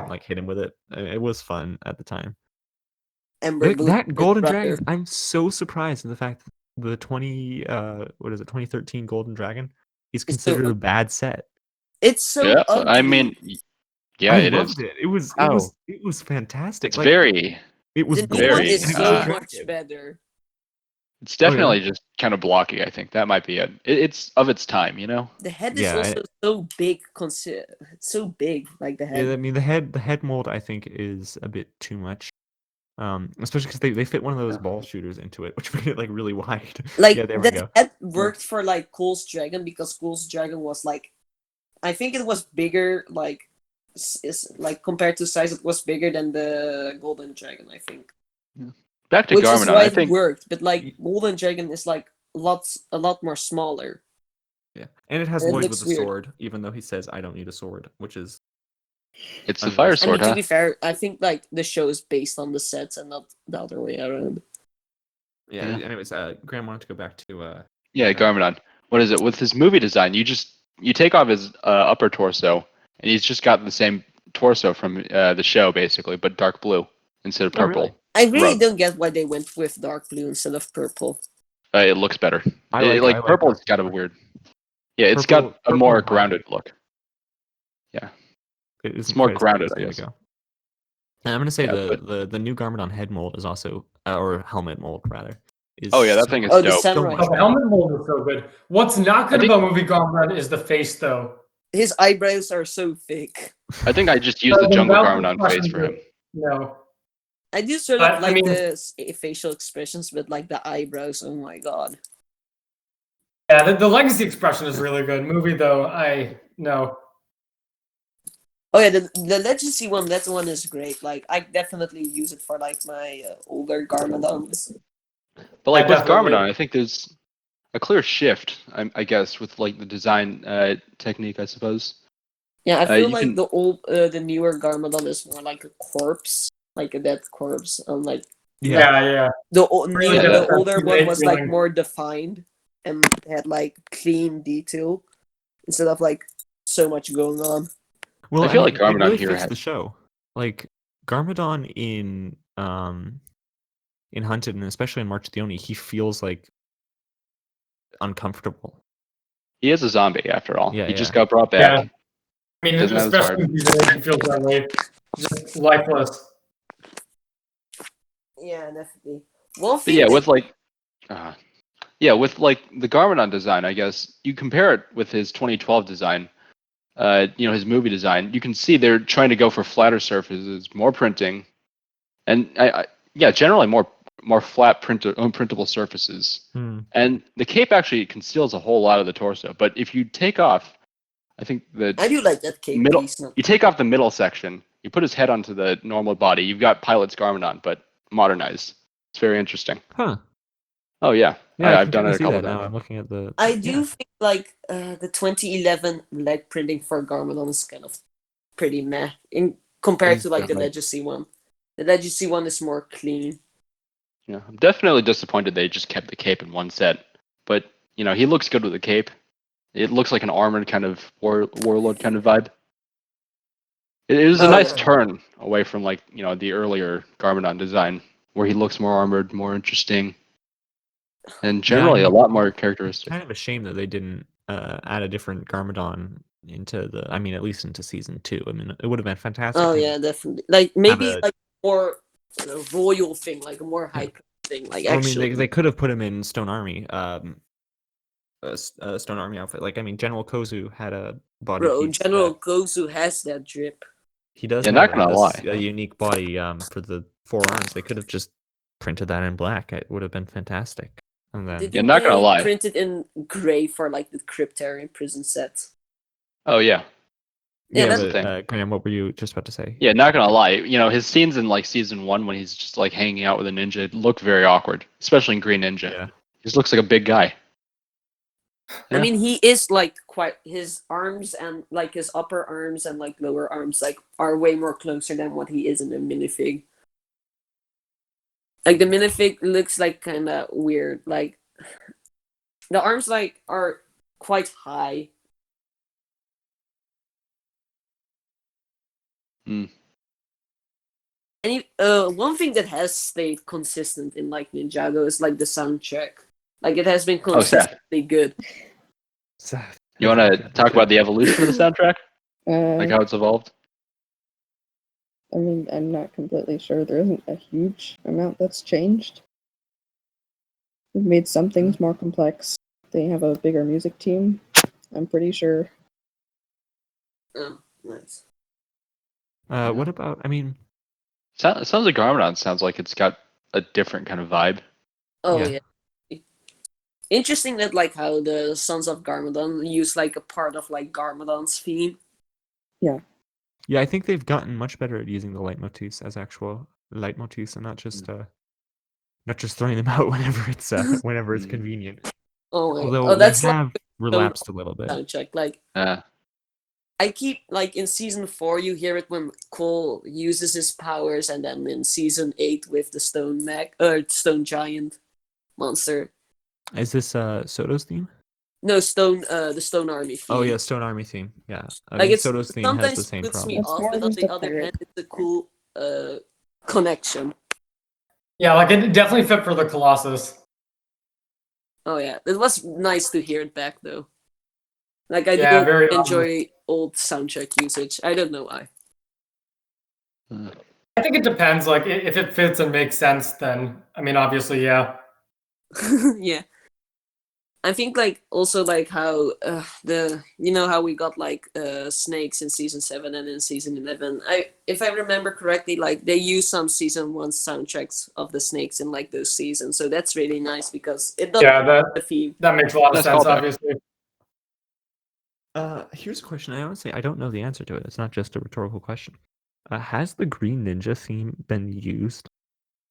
like hit him with it. It was fun at the time. Ember Like, Blue, that his Golden brother. Dragon, I'm so surprised in the fact that the 2013 Golden Dragon is It's so considered a ugly. bad set. It's so Yeah, ugly. I mean, yeah, I it is. loved it. It was Ow. fantastic. It's like, very. it was the new very, one boring is and it was so attractive. much better. It's Oh, yeah? definitely just kind of blocky. I think that might be it. It's of its time, you know. The head is Yeah, also so big. So big, like the head. Yeah, I mean the head mold I think is a bit too much. Especially because they fit one of those ball shooters into it, which made it like really wide. Like yeah, there we the go. head worked for like Cole's dragon because Cole's dragon was like, I think it was bigger. Like, is like compared to size, it was bigger than the Golden Dragon. I think. Back to Which is Garmadon, why I it think. worked, but like Golden Dragon is like a lot more smaller. Yeah, and it has It Lloyd looks with a weird. sword, even though he says I don't need a sword, which is It's the Unless- fire I mean, sword, to huh? be fair, I think like the show is based on the sets and not the other way around. yeah. Yeah. Anyways, Graham wanted to go back to Yeah, Garmadon. What is it with his movie design? You take off his upper torso, and he's just got the same torso from the show basically, but dark blue instead of Oh, really? purple. I really Rub. don't get why they went with dark blue instead of purple. It looks better. I like Purple's dark got a blue. weird. Yeah, it's Purple- got a purple more and white. grounded look. it isn't more quite as grounded, big I as guess. Ninjago. And I'm gonna say Yeah, the new Garmadon head mold is also or helmet mold rather. Is Oh, yeah, that so thing is Oh, the dope. samurai. much Oh, the helmet mold is so good. What's not good I think- about movie Garmadon is the face, though. His eyebrows are so thick. I think I just used the jungle mouth Garmadon face expressions for him. No. I do sort But, of I like mean- the facial expressions, but like the eyebrows. Oh my god. Yeah, the legacy expression is really good. Movie, though, no. Oh yeah, the legacy one. That one is great. Like I definitely use it for like my older Garmadons. But like with definitely. Garmadon, I think there's a clear shift, I guess, with like the design technique, I suppose. Yeah, I feel you like can- the newer Garmadon is more like a corpse, like a dead corpse, and like Yeah. the Really gets the that older one innate was like feeling. more defined and had like clean detail instead of like so much going on. Well, I feel like it Garmadon really here fits had- the show. Like Garmadon in Hunted and especially in March of the Oni, he feels like uncomfortable. He is a zombie after all. Yeah, he just yeah. got brought back. Yeah. I mean, Doesn't have his especially heart. in season 8, he feels that way. Just lifeless. Yeah, definitely. One But thing yeah, that- with like, with like the Garmadon design, I guess you compare it with his 2012 design. His movie design. You can see they're trying to go for flatter surfaces, more printing, and generally more flat unprintable surfaces. Hmm. And the cape actually conceals a whole lot of the torso. But if you take off I think the I do like that cape middle. piece. You take off the middle section. You put his head onto the normal body. You've got Pilot's garment on, but modernized. It's very interesting. Huh. Oh yeah, Yeah, I I've can done kinda it a see couple that now. times. I'm looking at the. I do Yeah. think like the 2011 leg printing for Garmadon is kind of pretty meh in compared Is to like that the right? Legacy one. The Legacy one is more clean. Yeah, I'm definitely disappointed they just kept the cape in one set. But he looks good with the cape. It looks like an armored kind of warlord kind of vibe. It was a Oh, nice yeah. turn away from the earlier Garmadon design, where he looks more armored, more interesting, and generally a lot more characteristic. Kind of a shame that they didn't add a different Garmadon into the. I mean, at least into season 2. I mean, it would have been fantastic. Oh to yeah, definitely. Like maybe a- like more royal thing, like a more high thing. Like Well, I actually, mean, they could have put him in Stone Army, a Stone Army outfit. Like, I mean, General Kozu had a body bro, piece. General Gozu has that drip. He does Yeah, have not gonna lie. a unique body for the 4 arms. They could have just printed that in black. It would have been fantastic. And then Didn't not gonna they lie. print it in gray for like the Cryptarian prison set? Oh yeah. Yeah, that's but, the thing. Graham, what were you just about to say? Yeah, not gonna lie. His scenes in like season 1 when he's just like hanging out with a ninja look very awkward, especially in Green Ninja. Yeah. He just looks like a big guy. I Yeah. mean, he is like quite his arms and like his upper arms and like lower arms like are way more closer than what he is in the minifig. Like the minifig looks like kind of weird. Like the arms like are quite high. Hmm. And one thing that has stayed consistent in like Ninjago is like the soundtrack. Like it has been Oh, Seth. consistently good. Seth, You want to talk about the evolution of the soundtrack, like how it's evolved? I mean, I'm not completely sure. There isn't a huge amount that's changed. They've made some things more complex. They have a bigger music team, I'm pretty sure. Oh, nice. What about? I mean, Sounds like Garmadon sounds like it's got a different kind of vibe. Oh Yeah. yeah. Interesting that like how the Sons of Garmadon use like a part of like Garmadon's theme. yeah, I think they've gotten much better at using the leitmotifs as actual leitmotifs and not just throwing them out whenever it's convenient. Oh, wait. Although Oh, that's they like have relapsed a little bit. soundtrack. Like Uh, I keep like in season 4 you hear it when Cole uses his powers, and then in season 8 with the stone giant monster. Is this Soto's theme? No, the stone army theme. Oh yeah, Stone Army theme. Yeah, I Like mean it's Soto's theme sometimes has the same puts me problem. It's off, more but on just the a other pirate. hand, it's a cool connection. Yeah, like it definitely fit for the Colossus. Oh yeah, it was nice to hear it back though. Like I Yeah, do very enjoy old soundtrack usage. I don't know why. I think it depends. Like if it fits and makes sense, then I mean, obviously, yeah. Yeah. I think like also like how how we got like snakes in season 7 and in season 11. If I remember correctly, like they use some season 1 soundtracks of the snakes in like those seasons, so that's really nice because it does the theme. That makes a lot of Nice sense. callback. Obviously, Here's a question. I don't know the answer to it. It's not just a rhetorical question. Has the Green Ninja theme been used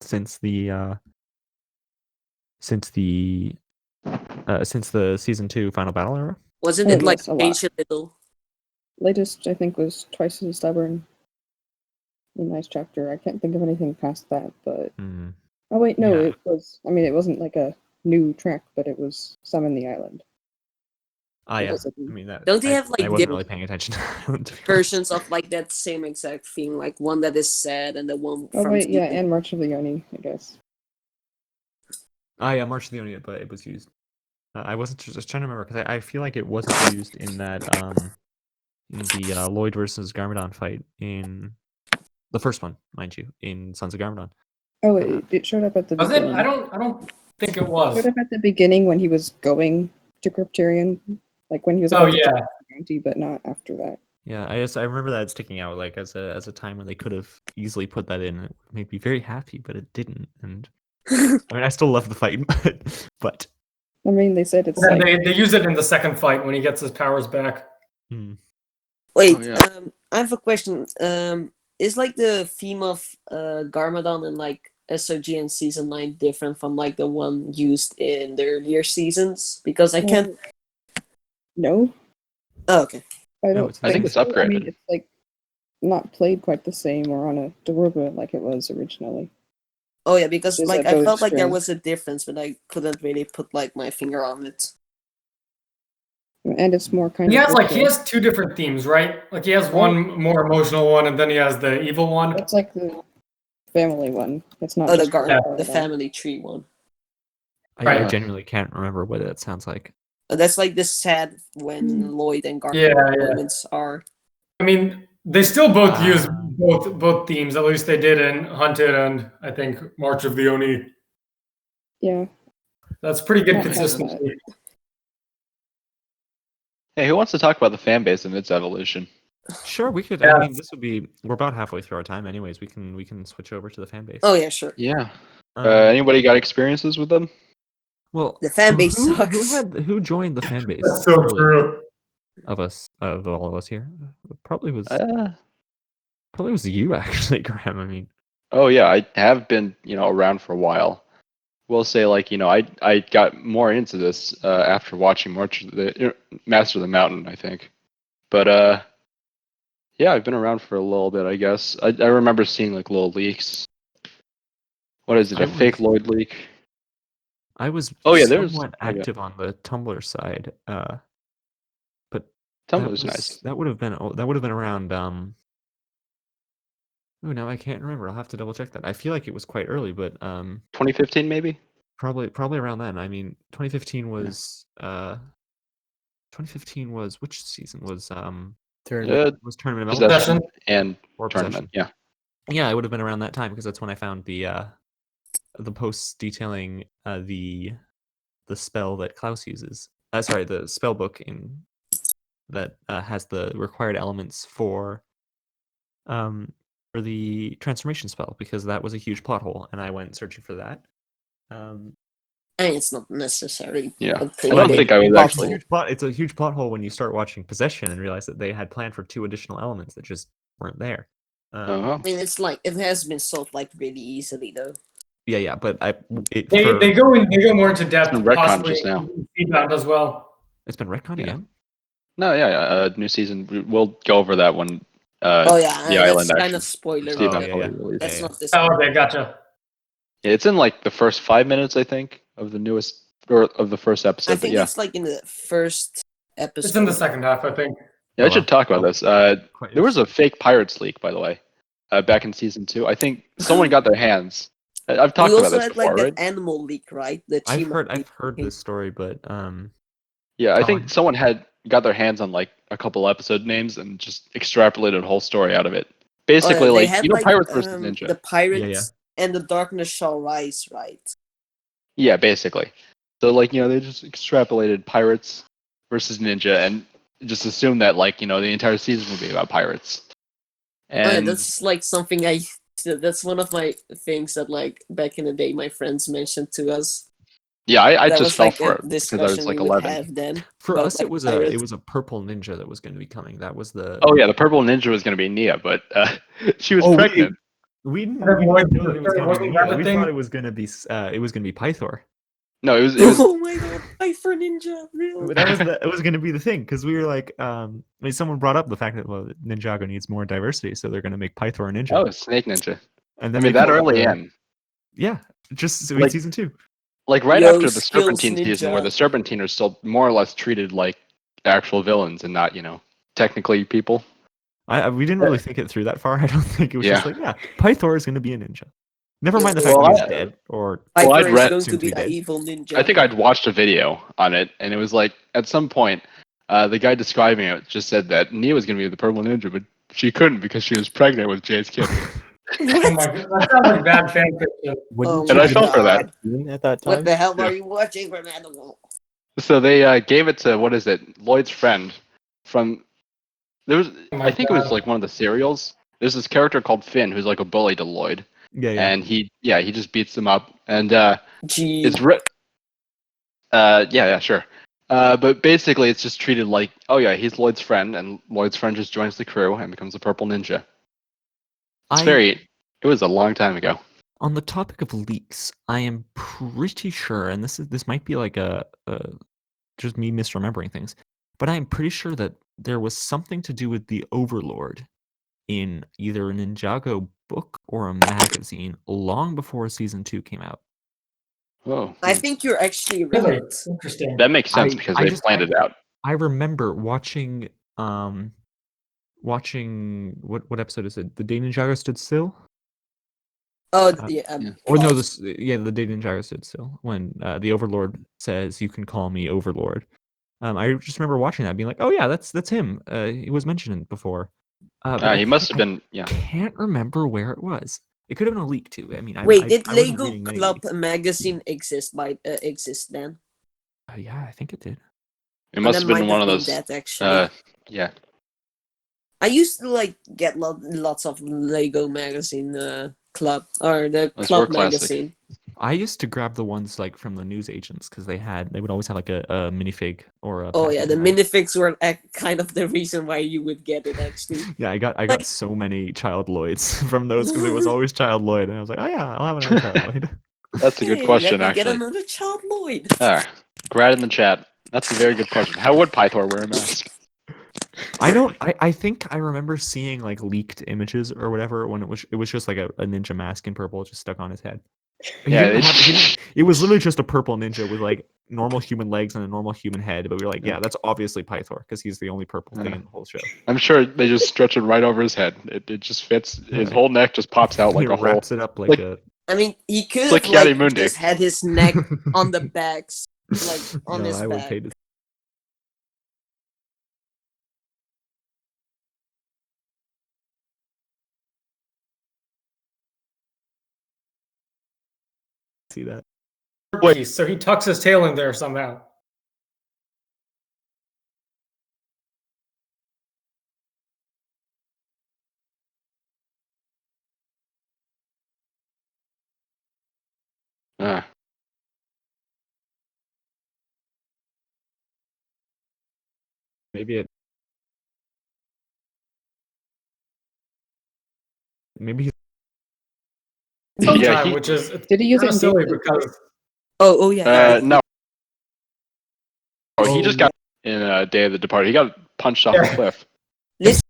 since the season 2 final battle era? Wasn't Oh, it like yes, a lot. changed a little? Latest, I think, was Twice as Stubborn. A nice chapter. I can't think of anything past that, but Hmm. oh wait, no, Yeah. it was. I mean, it wasn't like a new track, but it was Summon the Island. Ah, It yeah. was a- I mean that. Don't they I, have, like, I wasn't different really paying attention to that one, to be honest. Versions of like that same exact theme, like one that is sad and the one Oh from wait, yeah, season- and March of the Yoni, I guess. Ah, yeah, March of the Onion, but it was used. I wasn't just trying to remember because I feel like it wasn't used in that in the Lloyd versus Garmadon fight in the first one, mind you, in Sons of Garmadon. Oh, it showed up at the was it? beginning. I don't think it It was. showed up at the beginning when he was going to Cryptarian, like when he was Oh about to yeah, take the bounty, but not after that. Yeah, I remember that sticking out like as a time when they could have easily put that in. It made me very happy, but it didn't. And I mean, I still love the fight, but I mean, they said it's then like they use it in the second fight when he gets his powers back. Hmm. Wait, Oh, yeah. I have a question. Is like the theme of Garmadon and like SOG in season 9 different from like the one used in the earlier seasons? Because I can't. No, Oh, okay. I No, don't it's I think think it's so. I mean, upgraded. it's like not played quite the same or on a Daruba like it was originally. Oh yeah, because Just like a I bow felt like there string. was a difference, but I couldn't really put like my finger on it. And it's more kind He of has he ritual. has two different themes, right? Like he has Well- one more emotional one, and then he has the evil one. That's like the family one. It's not Oh, just for the Garmadon. family tree one. I Right. genuinely can't remember what that sounds like. That's like the sad when Lloyd and Yeah, Garmadon yeah. moments are. I mean, they still both use Ah. both themes. At least they did in Hunted and I think March of the Oni. Yeah. That's pretty good Not consistency. Hey, who wants to talk about the fan base and its evolution? Sure, we could. Yeah. I mean, this would be. We're about halfway through our time, anyways. We can switch over to the fan base. Oh yeah, sure. Yeah. Um, Anybody got experiences with them? well, The fan base who, sucks. who joined the fan base? That's so early true. of us, of all of us here. Probably was Uh, you actually, Graham. I mean, oh yeah, I have been, around for a while. Will say I got more into this after watching Master of the Mountain, I think. But yeah, I've been around for a little bit, I guess. I remember seeing like little leaks. What is it? I A fake was- Lloyd leak? I was Oh yeah, there's somewhat active on the Tumblr side, but Tumblr's nice. that would have been around. Oh, now I can't remember. I'll have to double check that. I feel like it was quite early, but 2015 maybe? probably around then. I mean, 2015 was 2015 was which season was Tournament. was Tournament of Possession Elements and or tournament. Possession? Yeah. Yeah, it would have been around that time because that's when I found the posts detailing the spell that Klaus uses. Sorry, the spell book that has the required elements for the transformation spell, because that was a huge plot hole, and I went searching for that. And it's not necessary. Yeah. a I pretty don't big think I was plot actually- hole. It's a huge plot hole when you start watching Possession and realize that they had planned for 2 additional elements that just weren't there. Uh-huh. I mean, it's like it has been solved like really easily though. Yeah, but They go more into depth, It's been retconned possibly just now. Feedbound as well. it's been retconned Yeah. again. No, yeah, new season. We'll go over that when Oh yeah, the that's island kind actually. of spoiler. Steve Oh, Allen yeah, probably yeah. released. That's Yeah, not this. Oh, okay, gotcha. Yeah, it's in like the first 5 minutes, I think, of the newest or of the first episode. I but think yeah, it's like in the first episode. It's in the second half, I think. yeah, I Oh, should wow. talk about Oh, this. quite There was a fake Pirates leak, by the way, back in season 2. I think someone got their hands. I've talked we about also this had before, like right? that animal leak, right? The I've Chima heard leak. this story, but Yeah, I think Colin? someone had got their hands on like a couple episode names and just extrapolated a whole story out of it. Basically, they like had Pirates versus Ninja. the pirates Yeah. and the darkness shall rise, right? Yeah, basically. So like they just extrapolated Pirates versus Ninja and just assumed that like the entire season would be about pirates. Oh, yeah, And that's like something that's one of my things that like back in the day my friends mentioned to us. yeah, I That just was fell like for a it because I discussion was like we would 11. have then. for about, us like, it was pirates. a purple ninja that was going to be coming. That was the Oh yeah, the purple ninja was going to be Nia, but she was Oh, pregnant. we didn't That know it was wasn't going to be that Nia. a We thing? thought it was going to be Pythor. No, it was Oh my god, fight for ninja! Really? That was going to be the thing, because we were like, I mean, someone brought up the fact that Ninjago needs more diversity, so they're going to make Pythor a ninja. oh Snake Ninja. And I then mean they that put, early in. Yeah, just in Like- season 2. Like right Yo, after the skills Serpentine season, ninja. where the Serpentine are still more or less treated like actual villains and not, technically people. We didn't really think it through that far. I don't think it was just Yeah. like, yeah, Pythor is going to be a ninja. Never Yeah, mind the fact well, that he's I- dead, or Well, Pythor I'd is read- going soon to to be be an dead. evil ninja. I think I'd watched a video on it, and it was like at some point, the guy describing it just said that Nia was going to be the purple ninja, but she couldn't because she was pregnant with Jay's kid. Oh my god, that sounds like bad fan fiction. Wouldn't And you I be fell for that. 15 at that time? What the hell Yeah. are you watching from Animal? So they gave it to what is it? Lloyd's friend from there was Oh my I think it was God. like one of the serials. There's this character called Finn who's like a bully to Lloyd, yeah. and he just beats him up, and Gee. it's yeah, sure. But basically, it's just treated like, oh yeah, he's Lloyd's friend, and Lloyd's friend just joins the crew and becomes a purple ninja. It was a long time ago. On the topic of leaks, I am pretty sure, and this might be like a just me misremembering things, but I am pretty sure that there was something to do with the Overlord in either a Ninjago book or a magazine long before season 2 came out. Whoa. I think you're actually Really right. interesting. That makes sense because they planned it out. I remember watching what episode is it? The day Ninjago stood still? Oh, yeah. Or no, the day Ninjago stood still when the Overlord says, "You can call me Overlord." I just remember watching that, being like, "Oh yeah, that's him." He was mentioned before. But He must have been. Yeah. Can't remember where it was. It could have been a leak too. I mean, wait, did I wasn't Lego reading many Club leaks. magazine exist then? Yeah, I think it did. It must have been one of those. That actually. Yeah. I used to like get lots of Lego magazine club or the Those club were classic. magazine. I used to grab the ones like from the news agents because they would always have like a minifig or a. Oh yeah, packet the in there. minifigs were kind of the reason why you would get it actually. Yeah, I got so many Child Lloyds from those because it was always Child Lloyd, and I was like, oh yeah, I'll have another Child Lloyd. That's a good question, let me get actually. another Child Lloyd. Grad in the chat. That's a very good question. How would Pythor wear a mask? I think I remember seeing like leaked images or whatever when it was just like a ninja mask in purple just stuck on his head. It was literally just a purple ninja with like normal human legs and a normal human head, but we were like, yeah, that's obviously Pythor because he's the only purple thing in the whole show. I'm sure they just stretch it right over his head. It just fits. His whole neck just pops out like he a whole. wraps it up like a. I mean, he could like have Yadimundi. just had his neck on the backs, like on his I would back. pay to see that. Wait, so he tucks his tail in there somehow. Maybe he's Yeah, which is Did he use it in silly David? because Oh yeah. no. Oh, he just got in Day of the Departed. He got punched off the cliff. Listen,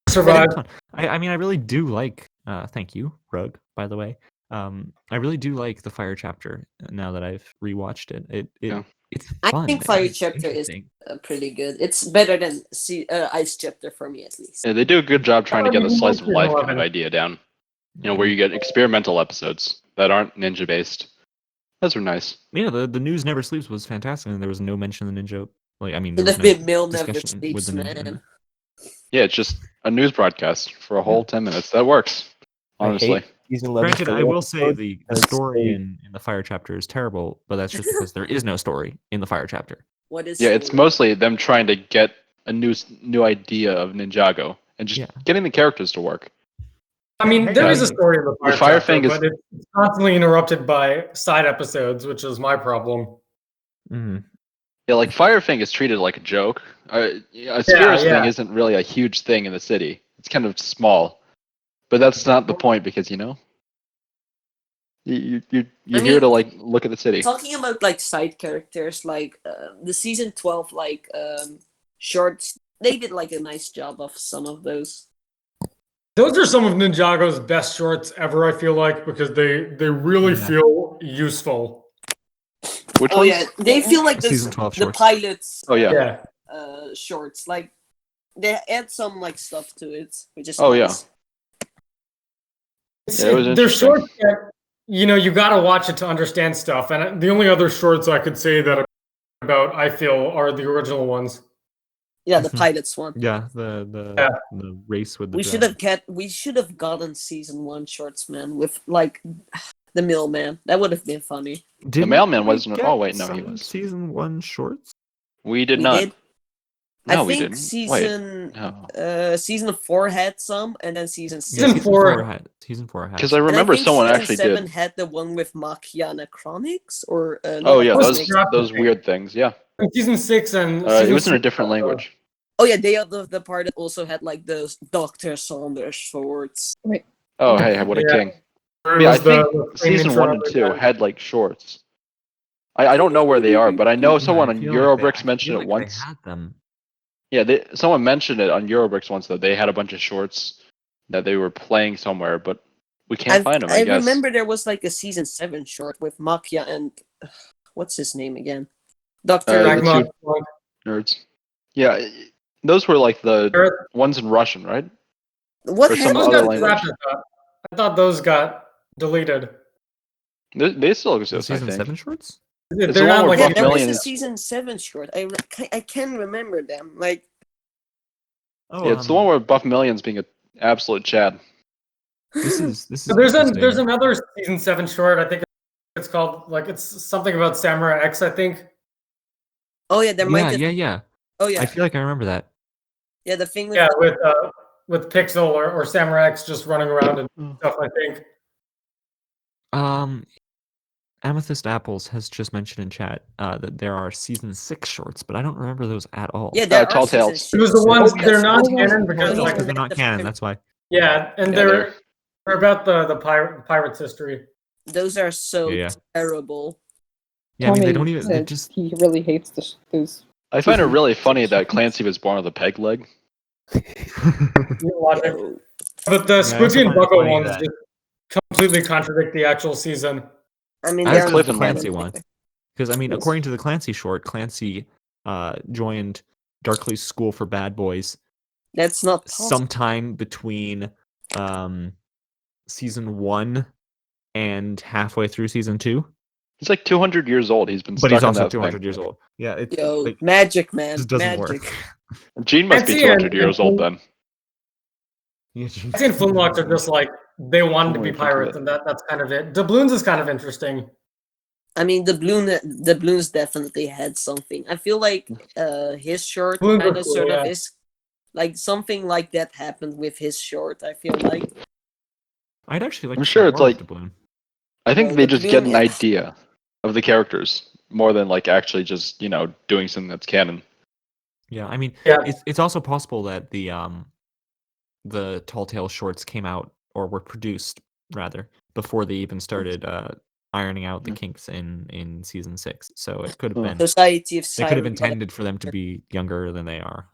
survive. I mean, I really do like. Thank you, Rug. By the way, I really do like the Fire chapter. Now that I've rewatched it, it's fun. I think Fire It's chapter is interesting. pretty good. It's better than Ice chapter for me at least. Yeah, they do a good job trying to get a slice of life kind of idea down. You know, where you get experimental episodes that aren't ninja based. Those are nice. Yeah, the news never sleeps was fantastic, and there was no mention of the ninja. Like, I mean, there The was no bit Mill never discussion with sleeps, the ninja. man. Yeah, it's just a news broadcast for a whole 10 minutes. That works, honestly. Season 11 Granted, I filler will say episode, the because story they- in the Fire chapter is terrible, but that's just because there is no story in the Fire chapter. What is Yeah, it's mostly them trying to get a new idea of Ninjago and just getting the characters to work. I mean, there is a story in the The Fire, Fire chapter, thing is- but it's constantly interrupted by side episodes, which is my problem. Mm-hmm. Yeah, like Fire Fang is treated like a joke. A Spirits thing isn't really a huge thing in the city. It's kind of small. But that's not the point because, you know, you're here to like look at the city. Talking about like side characters, like the season 12 like shorts, they did like a nice job of some of those. Those are some of Ninjago's best shorts ever, I feel like, because they really feel useful. Which ones? Yeah, they feel like Season 12 the shorts. pilots. Oh yeah. Shorts, like they add some like stuff to it, which is Oh nice. Yeah, it was They're interesting. shorts that, you got to watch it to understand stuff. And the only other shorts I could say that about, I feel, are the original ones. Yeah, the pilots one. Yeah, Yeah. the race with the We should dragon. have gotten season 1 shorts, man, with like the mailman. That would have been funny. Didn't mailman we wasn't- get oh, wait, no, he some was. season 1 shorts. We did We not. did. No, I we think didn't. season No. season 4 had some, and then season 6. Yeah, Season four- season 4 had. Because I some. And remember think someone season actually 7 did. had the one with Machiana Chronics, or Oh yeah, That was those Scrap- weird things. Yeah, in season 6 and it season was in a 6, different language. Oh yeah, they are the part that also had like those Dr. Saunders swords. Oh hey, what a Yeah. king! It Yeah, I was think the same season intro 1 and 2 again. had like shorts. I don't know where they are, but I know Yeah, someone I on feel like Eurobricks I mentioned feel it like once. They had them. Yeah, someone mentioned it on Eurobricks once that they had a bunch of shorts that they were playing somewhere, but we can't find them. I guess. remember there was like a season 7 short with Machia and what's his name again? Dr. the Magma. two nerds. Yeah, those were like the Those ones in Russian, right? What or some happened? other got language. scrapped, I thought those got deleted. They still The exist, I season think. 7 shorts. It's They're the one not where like Yeah, Buff there Million is a is- season 7 short. I can remember them. Like, Oh, Yeah, it's the one where Buff Million's being an absolute Chad. this is So there's interesting. another season 7 short. I think it's called, like, it's something about Samurai X, I think. oh yeah, there might have. Yeah. Oh yeah, I feel like I remember that. yeah. The thing with Yeah, with Pixel or Samurai X just running around and stuff, I think. Amethyst Apples has just mentioned in chat that there are season 6 shorts, but I don't remember those at all. yeah, there Tall are Tales. season It was the 6. ones, because- they're not Oh, canon wow. because, he's like, because they're not the canon. pirate. That's why. yeah, and Yeah, they're about the pirates history. Those are so Yeah. terrible. Yeah, I mean they Tommy don't even. They said just. he really hates those. I find it season really funny 6 that shorts. Clancy was born with a peg leg. Logic. Yo. But the I also Squidgy and find it Bucko funny ones that- just completely contradict the actual season. I mean, As they're does Cliff the and Clancy Martin. one. Because I mean, Yes. according to the Clancy short, Clancy joined Darkley's School for Bad Boys That's not possible. sometime between season 1 and halfway through season 2. He's like 200 years old. He's been But stuck he's on also that 200 thing. years old. Yeah, it Yo, like, magic, man. just doesn't Magic. work. Gene must be Clancy 200 and- years old then. Yeah, Clancy and Flintlock are just like, they wanted to be Only think of pirates, it. and that's kind of it. Doubloons is kind of interesting. I mean, the balloons definitely had something. I feel like his short Balloons kind were of cool, sort of yeah. is like something like that happened with his short. I feel like I'd actually like I'm to sure see it's more of like- Doubloon. I think Well, they the just get Bloom- an idea of the characters more than like actually just doing something that's canon. Yeah, I mean, Yeah. it's also possible that the Tall Tale shorts came out or were produced rather before they even started ironing out the kinks in season 6. So it could have Oh. been Society of they could have Silent intended for them to be younger than they are.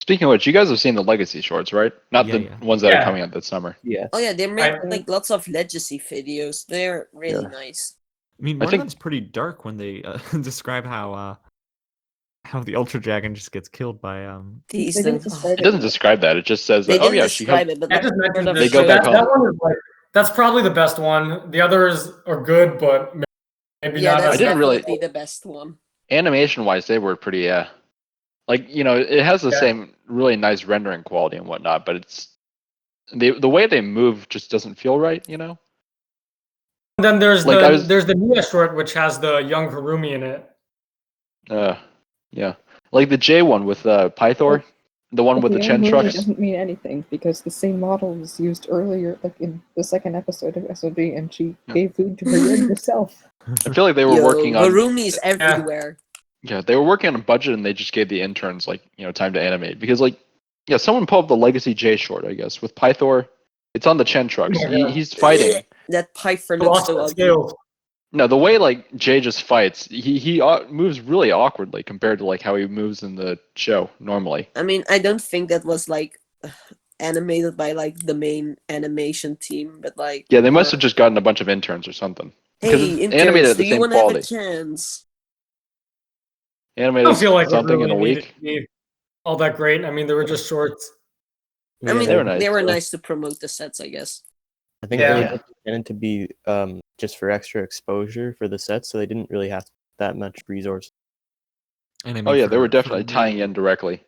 Speaking of which, you guys have seen the Legacy shorts, right? Not the Yeah. ones that Yeah. are coming out this summer. Yes. Oh yeah, they make I- like lots of legacy videos. They're really Yeah. nice. I mean, I one think- of them's pretty dark when they describe how the Ultra Dragon just gets killed by These They didn't things. describe It doesn't describe that. It just says, They that, oh didn't yeah, describe it, but I like, just mentioned sort of They this. go So back that home. one is like, that's probably the best one. The others are good, but maybe yeah, not that's I didn't really- definitely the best one. animation wise, they were pretty, it has the Yeah. same really nice rendering quality and whatnot, but it's the way they move just doesn't feel right, And then there's Like, there's the Mia short, which has the young Harumi in it. Yeah, like the J one with Pythor, the one with the Chen really trucks. doesn't mean anything because the same model was used earlier, like in the second episode of SOD, and she Yeah. gave food to her rig herself. I feel like they were Yo, working on Harumi's everywhere. they were working on a budget and they just gave the interns time to animate because someone pulled up the Legacy J short, I guess, with Pythor. It's on the Chen trucks. Oh my God. He's fighting. That Pythor looks Lost so the ugly. scales. No, the way Jay just fights, he moves really awkwardly compared to how he moves in the show normally. I mean, I don't think that was animated by the main animation team, but Yeah, they must have just gotten a bunch of interns or something. because hey, it's interns, animated at do the you same want to have a quality. chance? I Animated don't feel like it something really in a needed week. to be all that great. I mean, they were just shorts. I mean, they were nice. they were nice to promote the sets, I guess. I think Yeah. they were just intended to be just for extra exposure for the sets, so they didn't really have that much resource. And I mean, Oh yeah, they were for definitely tying new- in directly.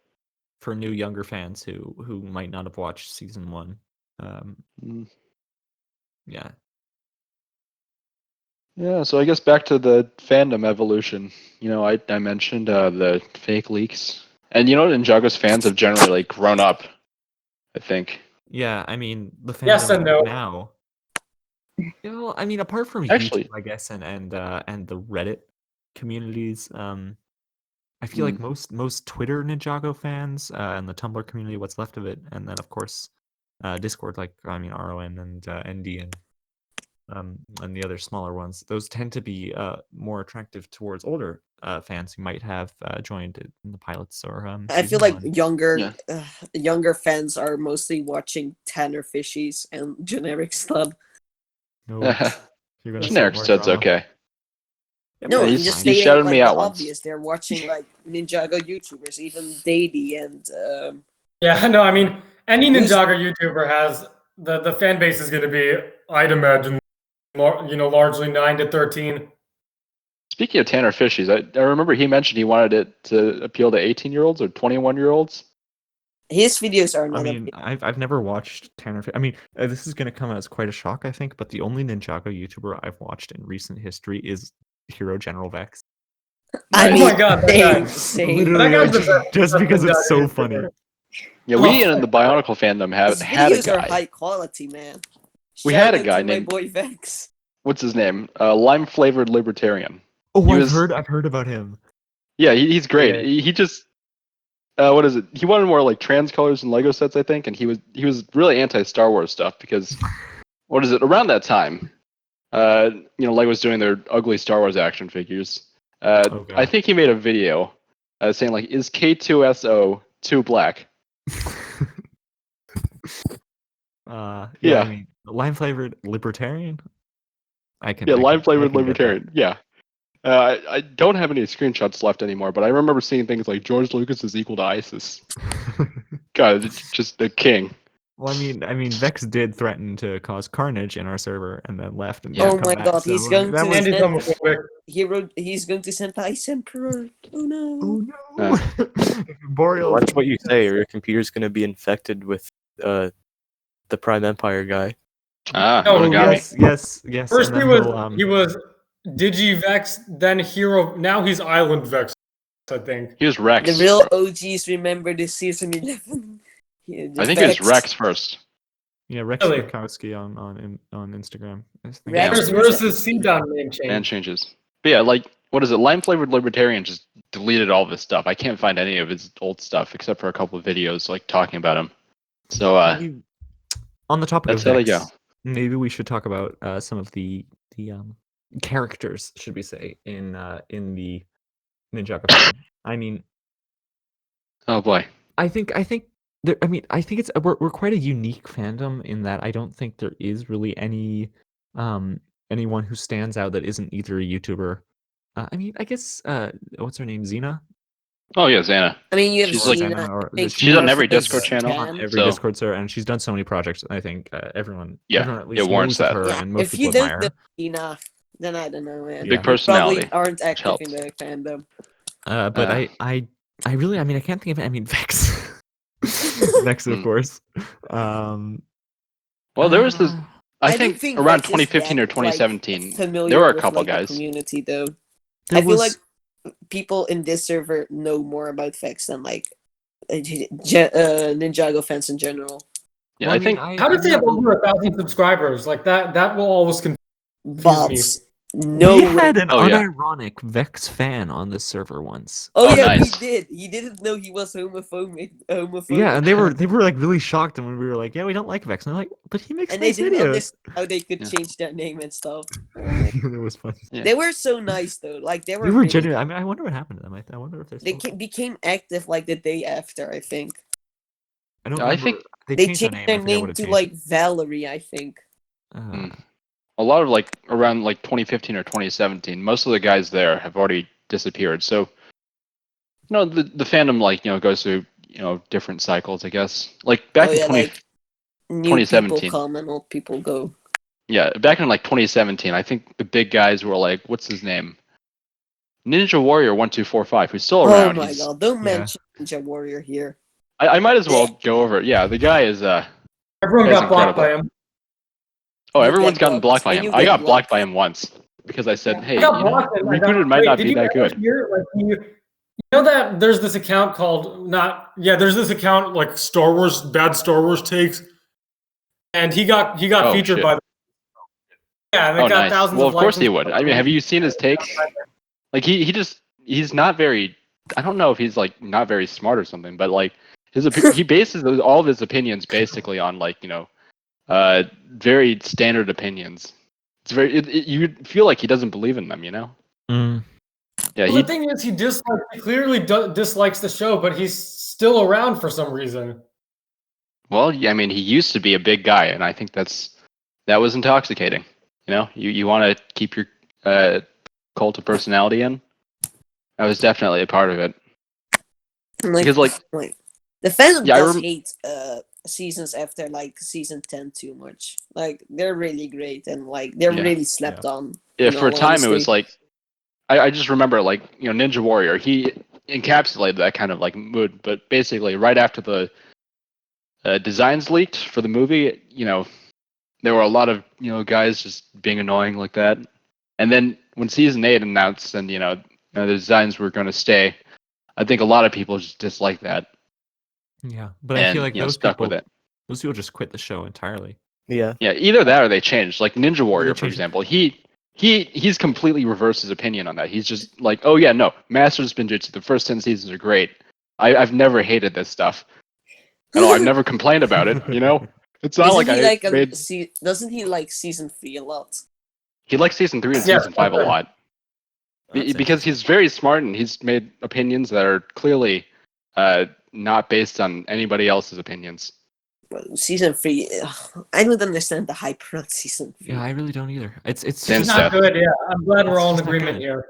for new younger fans who might not have watched season 1. Mm. Yeah. Yeah, so I guess back to the fandom evolution. I mentioned the fake leaks, and Ninjago's fans have generally like grown up. I think. Yeah, I mean, the Yes and fandom no. now. I mean, apart from Actually- YouTube, I guess, and the Reddit communities, I feel like Mm. most Twitter Ninjago fans and the Tumblr community, what's left of it, and then of course Discord, like RON and ND and the other smaller ones, those tend to be more attractive towards older fans who might have joined in the pilots or I feel season like 1. younger fans are mostly watching Tanner Fishies and generic stud. No, you're gonna start Generic more stud's drama. okay. Yeah, No, but I'm he's- just he stating shouted like me the out once. obvious. They're watching like Ninjago YouTubers, even Dadey and Yeah, no, I mean, any Who's- Ninjago YouTuber has the fan base is going to be, I'd imagine, largely 9 to 13. Speaking of Tanner Fishies, I remember he mentioned he wanted it to appeal to 18-year-olds or 21-year-olds. his videos are I not. mean, I've never watched Tanner. I mean, this is gonna come as quite a shock, I think. But the only Ninjago YouTuber I've watched in recent history is Hero General Vex. I Oh mean, my God, that guy. same. Literally, That guy's the just best because it's so Ninjago funny. YouTuber. Yeah, we in the Bionicle fandom His had a videos are guy. high quality, man. We Shout had a out guy to my named- boy Vex. What's his name? Lime flavored libertarian. Oh, He I've was- heard about him. Yeah, he's great. Yeah. He just what is it? He wanted more like trans colors and Lego sets, I think, and he was really anti Star Wars stuff because what is it? Around that time, Lego was doing their ugly Star Wars action figures. Oh, God. I think he made a video saying like, "Is K2SO too black?" Yeah, Yeah. I mean, lime flavored libertarian. I can. Yeah, I lime can flavored get that. libertarian. Yeah. I don't have any screenshots left anymore, but I remember seeing things like George Lucas is equal to ISIS. God, it's just the king. Well, I mean, Vex did threaten to cause carnage in our server and then left and Yeah. didn't Oh come my back, God, so, he's going that to was- Andy's send, homophobic. he's going to send Ice Emperor. Oh no. Oh no! Boreal. Watch what you say, or your computer's going to be infected with the Prime Empire guy. Ah, No, Monogami. Yes. First and he then was he'll, Digivex, then Hero. Now he's Island Vex, I think. He was Rex. The real OGs remember the season 11. Yeah, I think it was Rex first. Yeah, Rex Really? Rakowski on Instagram. I think Yeah. Rex- Where's his C down name Man change? changes. But yeah, like what is it? Lime flavored libertarian just deleted all of his stuff. I can't find any of his old stuff except for a couple of videos like talking about him. So on the topic that's of how they Vex, go. maybe we should talk about some of the characters, should we say, in the Ninjago fandom. I mean, Oh boy. I think I think it's we're quite a unique fandom in that I don't think there is really any anyone who stands out that isn't either a YouTuber. I mean, I guess what's her name, Xena? Oh yeah, Xana. I mean, you have She's seen like- or She's on every Chima Discord as channel. Jan. every So- Discord server, and she's done so many projects. I think everyone at it least warrants knows of that. her, Yeah, and most if you people don't admire know her. Tina, then I don't know, man. Big You personality, probably aren't active helps. in the fandom. But I really, I mean, I can't think of it. I mean, Vex, Vex, of Hmm. course. Well, there was this. I don't think around Vex is 2015 or that, like, 2017, familiar there were a with, couple like, the guys. community though. There I feel was- like people in this server know more about Vex than like Ninjago fans in general. Yeah, Well, I think How did they have over 1,000 subscribers? Like that will always confuse me. Bots. No we way. had an Oh, yeah. unironic Vex fan on this server once. Oh Oh, yeah, nice. he did. He didn't know he was homophobic. Yeah, and they were like really shocked when we were like, "Yeah, we don't like Vex." And they're like, "But he makes and they nice didn't videos." understand how they could Yeah. change their name and stuff. It was funny. Yeah. They were so nice though. Like they were. They were really- genuine. I mean, I wonder what happened to them. I wonder if they're They still. became active like the day after. I think I don't. I remember. think they they changed changed their their name. I forget name what it to changed. like Valerie. I think. a lot of like around like 2015 or 2017, most of the guys there have already disappeared. So, the fandom like goes through different cycles, I guess. Like back Oh, in yeah, 20, like, new 2017. people come and old people go. Yeah, back in like 2017, I think the big guys were like, what's his name? Ninja Warrior 1245, who's still Oh around. my He's, god! Don't Yeah. mention Ninja Warrior here. I might as well go over it. Yeah, the guy is Everyone That's got blocked by incredible. him. Oh, You everyone's get gotten blocked by and him. you I get got blocked by him once because I said, "Hey, I got blocked and I got, Recruited might wait, not did be you that ever good." hear, like, you know that there's this account called there's this account like Star Wars, bad Star Wars takes, and he got Oh featured shit! by the and it Oh, got nice. thousands Well, of of course likes. he would. I mean, have you seen his takes? Like he's not very. I don't know if he's like not very smart or something, but like he bases all of his opinions basically on like very standard opinions. It's you feel like he doesn't believe in them, you know? Mm. Yeah, Well, the thing is, he clearly dislikes the show, but he's still around for some reason. Well, yeah, I mean, he used to be a big guy, and I think that was intoxicating. You know, you want to keep your cult of personality in. I was definitely a part of it. Because, like, the fandom yeah, does hate seasons after like season 10 too much. Like they're really great and like they're Yeah. really slept on. Yeah, in for a all time it was honesty. like I just remember like Ninja Warrior. He encapsulated that kind of like mood, but basically right after the designs leaked for the movie, there were a lot of guys just being annoying like that. And then when season 8 announced and the designs were going to stay, I think a lot of people just disliked that. Yeah, but I and feel like those stuck people, with it. those people just quit the show entirely. Yeah. Yeah, either that or they changed. Like Ninja Warrior, for changed it. example, he's completely reversed his opinion on that. He's just like, oh yeah, no, Masters Spinjitzu, the first 10 seasons are great. I've never hated this stuff at all. I've never complained about it. It's not Isn't like he I made. doesn't he like season 3 a lot? He likes season 3 and Yeah, season 5 a okay. lot That's because he's very smart and he's made opinions that are clearly not based on anybody else's opinions. Well, season 3, I don't understand the hype around season 3. Yeah, I really don't either. It's Zane's It's just not death. good. Yeah, I'm glad we're It's all in just not agreement good. here.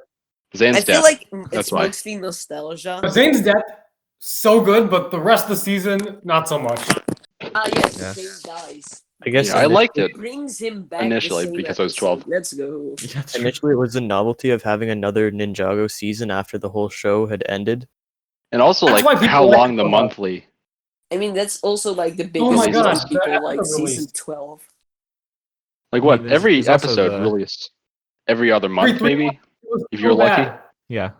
Zane's I feel death. like That's it's why. mostly nostalgia. But Zane's death so good, but the rest of the season not so much. Yes, Yeah. Zane dies. I guess Yeah, I liked it Brings him back initially the same because I was episode. 12. Let's go. Yeah, that's true. initially it was the novelty of having another Ninjago season after the whole show had ended. And also, That's like, why people how like long it the so much. monthly. I mean, that's also like the Oh biggest my reason gosh, the people like episode season released. 12. Like, I what? mean, Every there's also episode the- released every other month, Three maybe? months, it was If so you're lucky. bad. Yeah.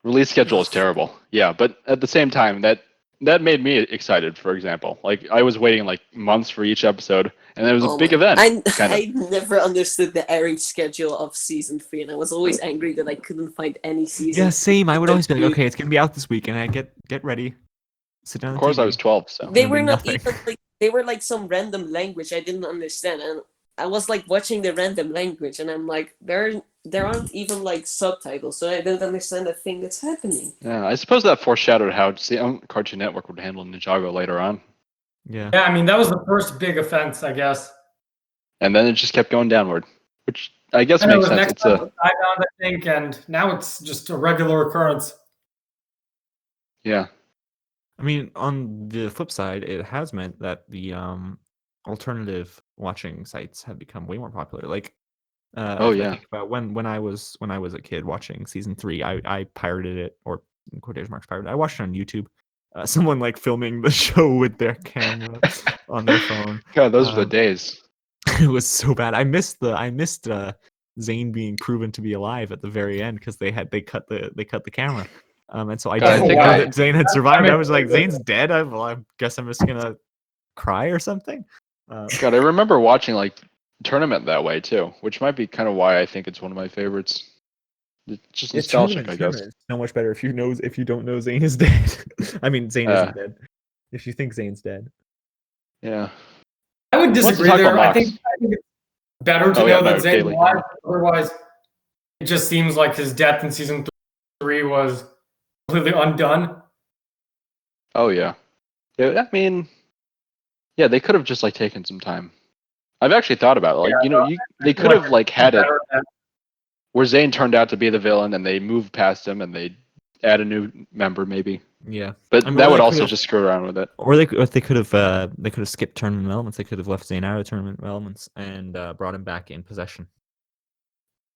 Release schedule is terrible. Yeah, but at the same time, that made me excited, for example. Like, I was waiting, like, months for each episode, and it was a big event, kind of. I never understood the airing schedule of season 3, and I was always angry that I couldn't find any season. Yeah, same. I would always be like, Good. okay, it's gonna be out this week, and I get ready, sit down. Of course, I was 12, so. They There'd were be not nothing. even like they were like some random language I didn't understand, and I was like watching the random language, and I'm like, there aren't even like subtitles, so I don't understand the thing that's happening. Yeah, I suppose that foreshadowed how Cartoon Network would handle Ninjago later on. Yeah. Yeah, I mean that was the first big offense, I guess. And then it just kept going downward, which I guess And it makes was sense. next It's a. time I think, and now it's just a regular occurrence. Yeah. I mean, on the flip side, it has meant that the alternative watching sites have become way more popular. Like, Oh, if I yeah. think about when I was a kid watching season 3, I pirated it, or in quotation marks pirated. I watched it on YouTube. Someone like filming the show with their camera on their phone. God, those were the Um, days. It was so bad. I missed Zane being proven to be alive at the very end because they cut the camera. And so I God, I didn't think know I- that Zane had survived. I was like, Well, Zane's dead. I guess I'm just gonna cry or something. God, I remember watching like Tournament that way too, which might be kind of why I think it's one of my favorites. It's just nostalgic, I guess. It's so much better if you don't know Zane is dead. I mean, Zane isn't dead. If you think Zane's dead. Yeah. I would Let's disagree talk there. about I think it's better to Oh, know yeah, that no, Zane's Daily. alive. Otherwise, it just seems like his death in season 3 was completely undone. Oh yeah. Yeah, I mean, yeah, they could have just like taken some time. I've actually thought about it. Like, they could have like had it Better than- where Zane turned out to be the villain, and they moved past him, and they add a new member maybe. Yeah, But I mean, that or would they also could've- just screw around with it. Or they could have skipped tournament elements. They could have left Zane out of tournament elements and brought him back in possession.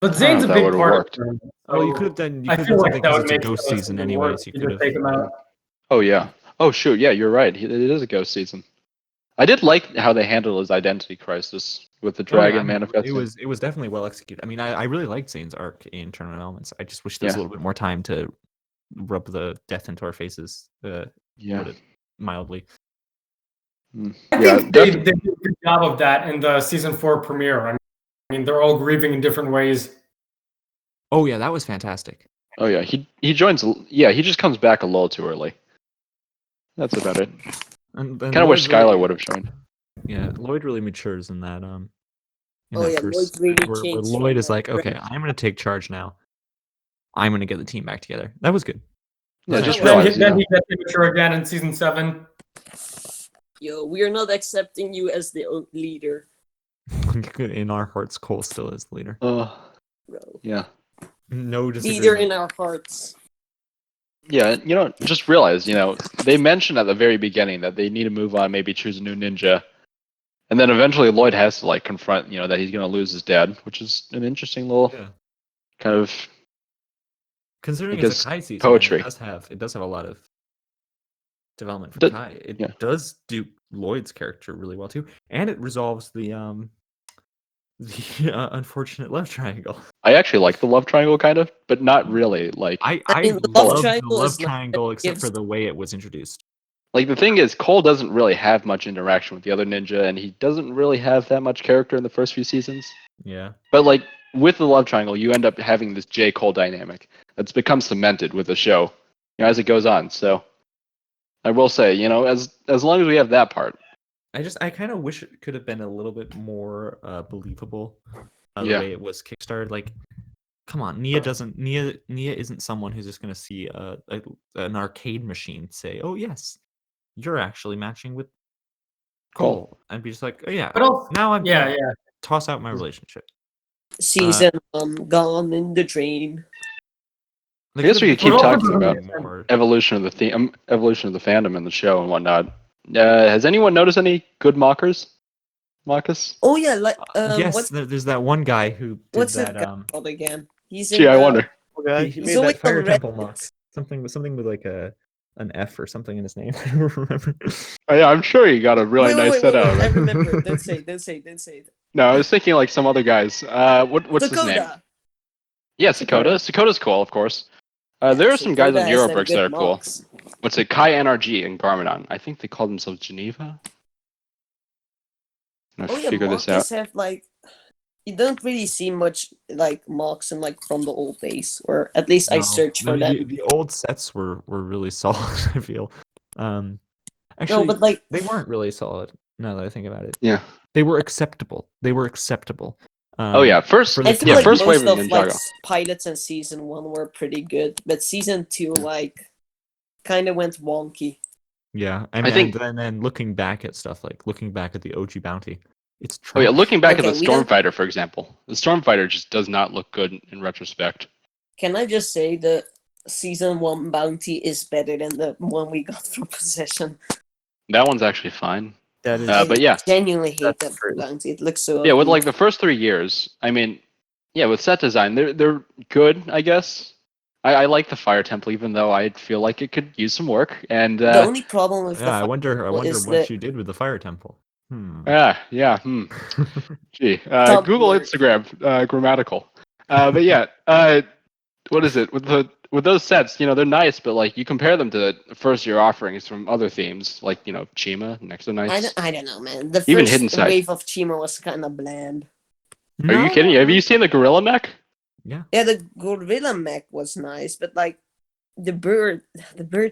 But I don't know Zane's if a that big would've part worked. of it. Well, you so could have done. You I could have feel done like something that because would it's a make ghost Phyllis season, even anyways. worse. You You could just take him out. Oh yeah. Oh shoot, yeah, you're right. It is a ghost season. I did like how they handled his identity crisis with the dragon manifesting. It was definitely well executed. I mean, I really liked Zane's arc in tournament elements. I just wish there was a Yeah. little bit more time to rub the death into our faces. Yeah. Put it mildly. I Yeah, think they did a good job of that in the season 4 premiere. I mean, they're all grieving in different ways. Oh yeah, that was fantastic. Oh yeah, he joins. Yeah, he just comes back a little too early. That's about it. And Kind of wish Skylar would have joined. Yeah, Lloyd really matures in that. Oh, yeah, Lloyd's really where changed Lloyd from is like, that. okay, I'm gonna take charge now. I'm gonna get the team back together. That was good. Yeah, That just was- realize. Then he gets immature again in season 7. Yo, we are not accepting you as the leader, In our hearts, Cole still is the leader. Oh, bro. yeah. No Leader disagreement. in our hearts. Yeah, just realize, they mentioned at the very beginning that they need to move on, maybe choose a new ninja. And then eventually Lloyd has to confront, that he's going to lose his dad, which is an interesting little Yeah. kind of Considering I it's guess a Kai season, poetry. it does have a lot of development for Does- Kai. It yeah. does do Lloyd's character really well too, and it resolves the unfortunate love triangle. I actually like the love triangle kind of, but not really. I mean, the love love the triangle love is not- triangle except for gives- the way it was introduced. The thing is, Cole doesn't really have much interaction with the other ninja, and he doesn't really have that much character in the first few seasons. Yeah. But with the love triangle, you end up having this J. Cole dynamic that's become cemented with the show, as it goes on. So I will say, as long as we have that part. I kind of wish it could have been a little bit more believable. The Yeah. way it was kickstarted. Come on, Nia isn't someone who's just gonna see an arcade machine say, "Oh yes, you're actually matching with Cole," and be just like, "Oh yeah, But also, now I'm yeah, gonna yeah. toss out my relationship." Season gone in the drain. They I guess could've we could keep done talking something about more. Evolution of the theme, evolution of the fandom and the show and whatnot. Has anyone noticed any good mockers? Marcus? Oh yeah, Yes, there's that one guy who did what's that. that guy called again? He's Gee, in. I wonder. Okay. He He's made always that fire on temple Reddit. mock. Something with like an F or something in his name. I don't remember. Oh, yeah, I'm sure he got a really nice set out of I it. remember. Don't say it. No, I was thinking some other guys. What's his name? Dakota. Yeah, Sakota. Sakota's cool, of course. There are some guys on Eurobricks that are cool. What's it? Kai NRG and Garmadon. I think they call themselves Geneva. I Oh yeah, figure this out. mocks have you don't really see much mocks in from the old days, or at least I search for them. The old sets were really solid. I feel. Actually, No, but they weren't really solid. Now that I think about it, Yeah. they were acceptable. Oh yeah, first for I the feel like first wave most of of Ninjago. pilots in season 1 were pretty good, but season 2 kind of went wonky. Yeah, I think- and then looking back at stuff looking back at the OG bounty, it's Oh yeah, trash. looking back at Okay, the we don't- Stormfighter, for example, the Stormfighter just does not look good in retrospect. Can I just say the season 1 bounty is better than the one we got from Possession? That one's actually fine. That is. But yeah. I genuinely hate That's that true. bounty. It looks so Yeah, with ugly. the first 3 years, I mean, yeah, with set design, they're good, I guess. I like the Fire Temple, even though I feel like it could use some work. And The only problem with Yeah, I wonder is what that- you did with the fire temple. yeah. Gee, Top Google work. Instagram, grammatical. But yeah, what is it with those sets? They're nice, but you compare them to first year offerings from other themes, Chima, Nexo Knights. I don't know, man. The Even first Hidden Side. wave of Chima was kind of bland. Are you kidding? Have you seen the Gorilla Mech? Yeah. Yeah, the Gorilla mech was nice, but the bird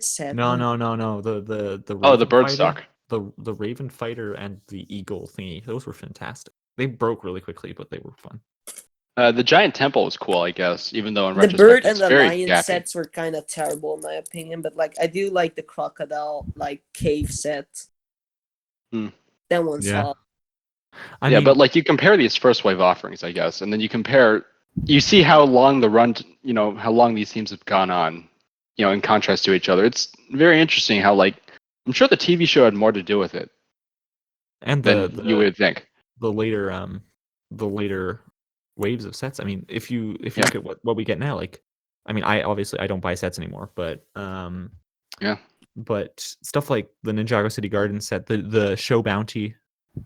set. No. The Oh, the Raven bird fighter, stock. The Raven fighter and the eagle thingy. Those were fantastic. They broke really quickly, but they were fun. The giant temple was cool, I guess, even though in The retrospect bird and it's the very lion gappy. sets were kind of terrible in my opinion, but I do like the crocodile cave set. Hmm. That one's Yeah. hot. I Yeah, mean, but you compare these first wave offerings, I guess, and then you see how long the run, how long these themes have gone on. in contrast to each other. It's very interesting how like I'm sure the TV show had more to do with it And than you would think. the later waves of sets. I mean, if you Yeah. look at what we get now, like, I mean, I don't buy sets anymore, but Yeah. but stuff like the Ninjago City Garden set, the show bounty,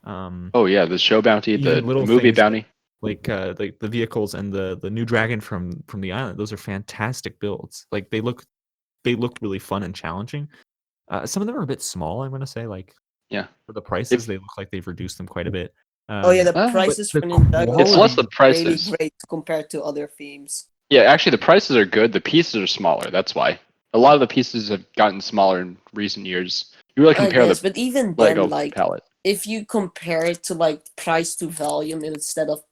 Oh yeah, the show bounty, the even little movie things bounty. like the vehicles and the new dragon from the island. Those are fantastic builds. Like they look really fun and challenging. Some of them are a bit small, I'm gonna say. Like, Yeah. for the prices, they look like they've reduced them quite a bit. Oh yeah, the but prices the for Ninjago It's less are the prices. really great compared to other themes. Yeah, actually, the prices are good. The pieces are smaller. That's why a lot of the pieces have gotten smaller in recent years. You really compare Yes, the but even Lego then, like, palette. if you compare it to like price to volume instead of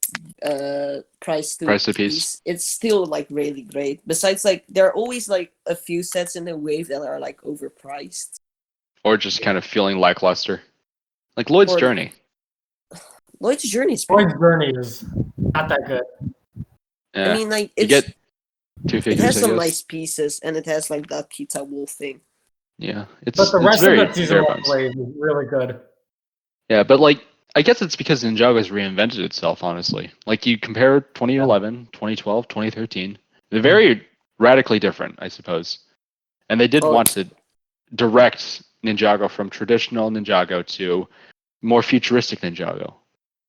price to Price to piece. piece, it's still like really great. Besides, like, there are always like a few sets in the wave that are like overpriced. Or just kind of feeling lackluster. Like Lloyd's Or- Journey. Lloyd's Journey is pretty. Lloyd's Journey is not that good. Yeah. I mean, like, you it's get two it figures, has I some guess. nice pieces, and it has like that Kita Wolf thing. Yeah. It's But the it's rest very of the season bare one bones. wave is really good. Yeah, but like I guess it's because Ninjago's reinvented itself, honestly. Like you compare 2011, 2012, 2013, they're very radically different, I suppose. And they did Oh, want to direct Ninjago from traditional Ninjago to more futuristic Ninjago.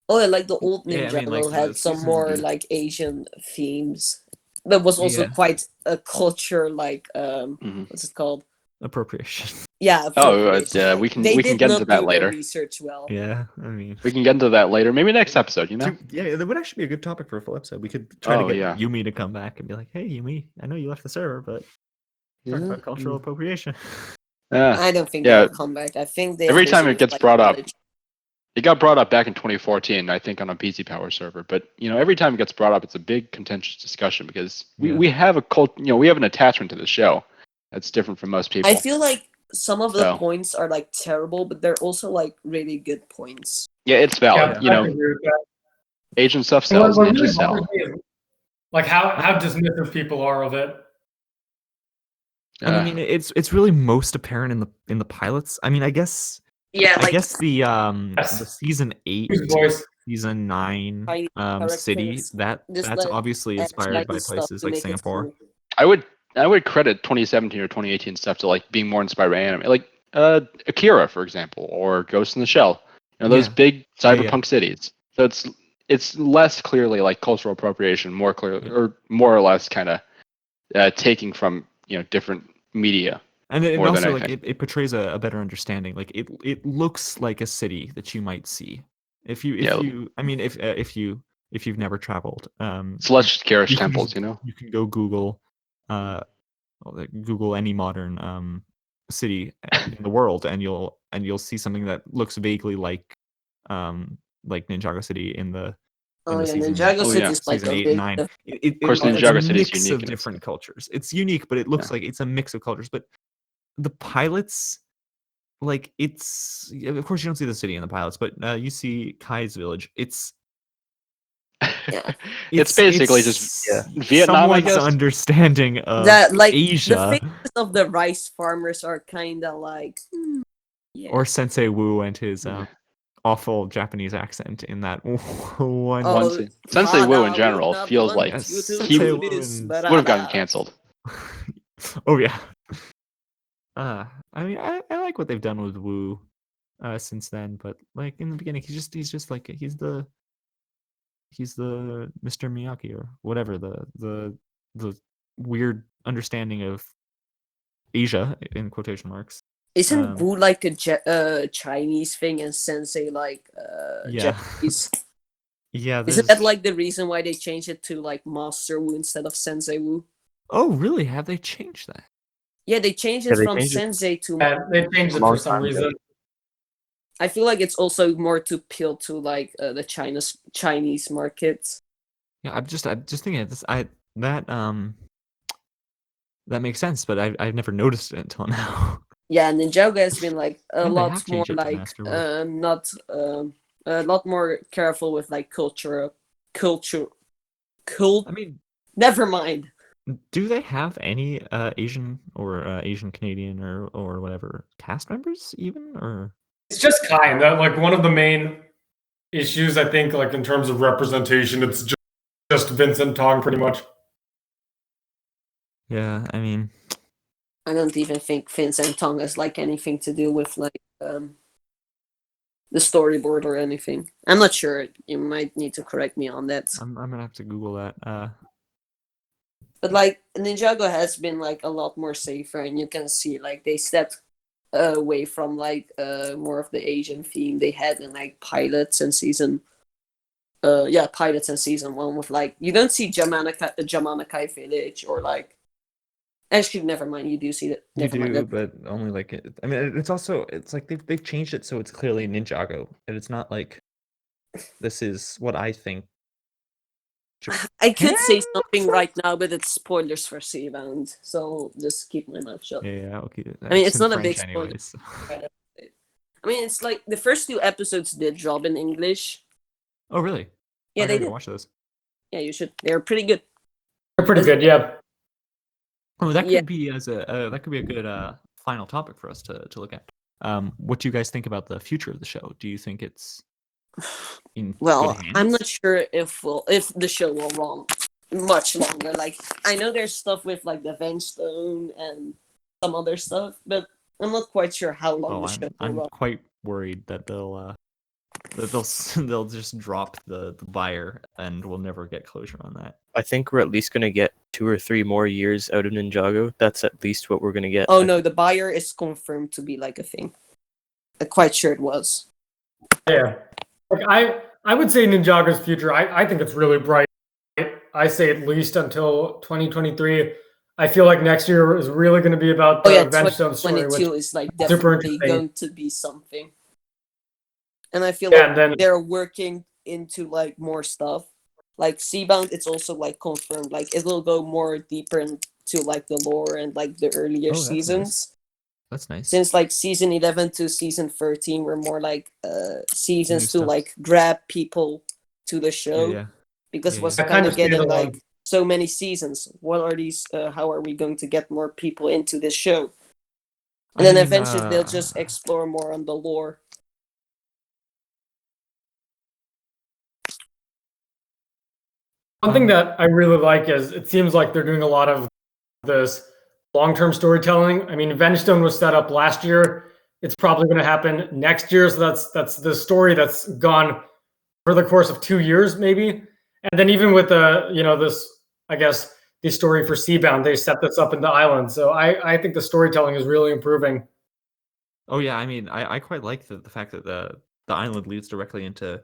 Oh, yeah, like the old Yeah, I Ninjago mean, like, the had some season- more like Asian themes. That was also Yeah. quite a culture, like Mhm. what's it called? appropriation. Yeah. Oh, appropriation. yeah, Like, we can they we can did get not into that do later. their research well. Yeah, I mean, We can get into that later. Maybe next episode, you know? yeah, that would actually be a good topic for a full episode. We could try Oh, to get yeah. Yumi to come back and be like, "Hey, Yumi, I know you left the server, but talk Yeah. about cultural appropriation." Yeah. I don't think Yeah. they'll come back. I think they Every are time busy it with, gets like, brought up, college. it got brought up back in 2014, I think, on a PC Power server. But every time it gets brought up, it's a big contentious discussion because Yeah. we have we have an attachment to the show that's different from most people. I feel like some of the So- points are like terrible, but they're also like really good points. Yeah, it's valid. Yeah, I agree with that. Asian stuff And sells, what ninjas really sell. bothers me is, like how dismissive people are of it. And I mean, it's really most apparent in the pilots. I mean, I guess Yeah, I guess the Yes. the season 8, Whose voice? season 9 Tiny city characters, that's just let obviously add inspired by Chinese stuff places to like make it Singapore. cool. I would credit 2017 or 2018 stuff to like being more inspired by anime, like Akira, for example, or Ghost in the Shell. Those Yeah. big Yeah, cyberpunk cities. So it's less clearly like cultural appropriation, more clearly or more or less kind of taking from different media. And it More than also like anything. it portrays a better understanding. Like it looks like a city that you might see if you Yeah. I mean if you've never traveled. It's less just garish you can temples, just- you know. You can go Google Google any modern city in the world and you'll see something that looks vaguely like Ninjago City in the Oh yeah, season, Ninjago Oh, City yeah. is like season a 8 big. and 9. Of course, it's a Ninjago City is mix unique of in different itself. cultures. It's unique, but it looks Yeah. like it's a mix of cultures. But the pilots, like of course you don't see the city in the pilots, but you see Kai's village. It's It's basically just Vietnam, I someone's guess. understanding of That like Asia. the faces of the rice farmers are kind of like. Yeah. Or Sensei Wu and his Yeah. awful Japanese accent in that one. Oh, One Sensei Wu Hana in general would not feels want like you Yes, to Sensei do Wu this, and- but would have gotten Hana- canceled. Oh yeah. I mean, I like what they've done with Wu since then, but like in the beginning, he's just like he's the Mr. Miyake or whatever the weird understanding of Asia in quotation marks. Isn't Wu like a Chinese thing and Sensei like Yeah. Japanese? Yeah, Isn't that like the reason why they changed it to like Master Wu instead of Sensei Wu? Oh, really? Have they changed that? Yeah, they changed Yeah, it they from changed it. Sensei to. They changed it Long for some time ago. reason. I feel like it's also more to appeal to like the Chinese markets. Yeah, I'm just thinking this. That makes sense, but I've never noticed it until now. Yeah, Ninjago has been like a Yeah, they lot have more changed it to like Master Wu. not a lot more careful with like culture. I mean, Never mind. Do they have any Asian or Asian Canadian or whatever cast members even or? It's just kind that like one of the main issues I think like in terms of representation, it's just Vincent Tong pretty much. Yeah, I mean, I don't even think Vincent Tong has like anything to do with like the storyboard or anything. I'm not sure. You might need to correct me on that. I'm gonna have to Google that. But like Ninjago has been like a lot more safer, and you can see like they stepped away from like more of the Asian theme they had in like pilots and season. Pilots and season 1 with like you don't see Jamanakai village or like. Actually, never mind. You do see that. You Never mind do, that. but only like I mean, it's like they've changed it so it's clearly Ninjago, and it's not like this is what I think. I could say Japan something looks right now, but it's spoilers for Seabound, so just keep my mouth shut. Yeah, okay. I mean, it's in not a big French spoiler. anyways. I mean, it's like the first 2 episodes did drop in English. Oh, really? Yeah, I they gotta go did. watch those. Yeah, you should. They're pretty good. They're pretty good, yeah. Oh, that Yeah. could be that could be a good final topic for us to look at. What do you guys think about the future of the show? Do you think it's in Well, good I'm hands? not sure if the show will run much longer. Like, I know there's stuff with like the Venge Stone and some other stuff, but I'm not quite sure how long the show will I'm run. quite worried that they'll they'll just drop the buyer and we'll never get closure on that. I think we're at least gonna get 2 or 3 more years out of Ninjago. That's at least what we're gonna get. Oh no, the buyer is confirmed to be like a thing. I'm quite sure it was. Yeah. Like I would say Ninjago's future, I think it's really bright. I say at least until 2023. I feel like next year is really going to be about the Vengestone story, which 2022 is like super definitely interesting. going to be something. And I feel Yeah, like and then they're working into like more stuff. Like Seabound, it's also like confirmed. Like it will go more deeper into like the lore and like the earlier Oh, that's nice. seasons. That's nice. Since like season 11 to season 13 were more like seasons to stuff. like grab people to the show. Yeah. Because Yeah, what's yeah. I kind kind of of see it getting along. like so many seasons. What are these? How are we going to get more people into this show? And then eventually they'll just explore more on the lore. One thing that I really like is it seems like they're doing a lot of this long-term storytelling. I mean, Vengestone was set up last year. It's probably going to happen next year. So that's the story that's gone for the course of 2 years, maybe. And then even with this, I guess, the story for Seabound, they set this up in the island. So I think the storytelling is really improving. Oh yeah, I mean, I quite like the fact that the island leads directly into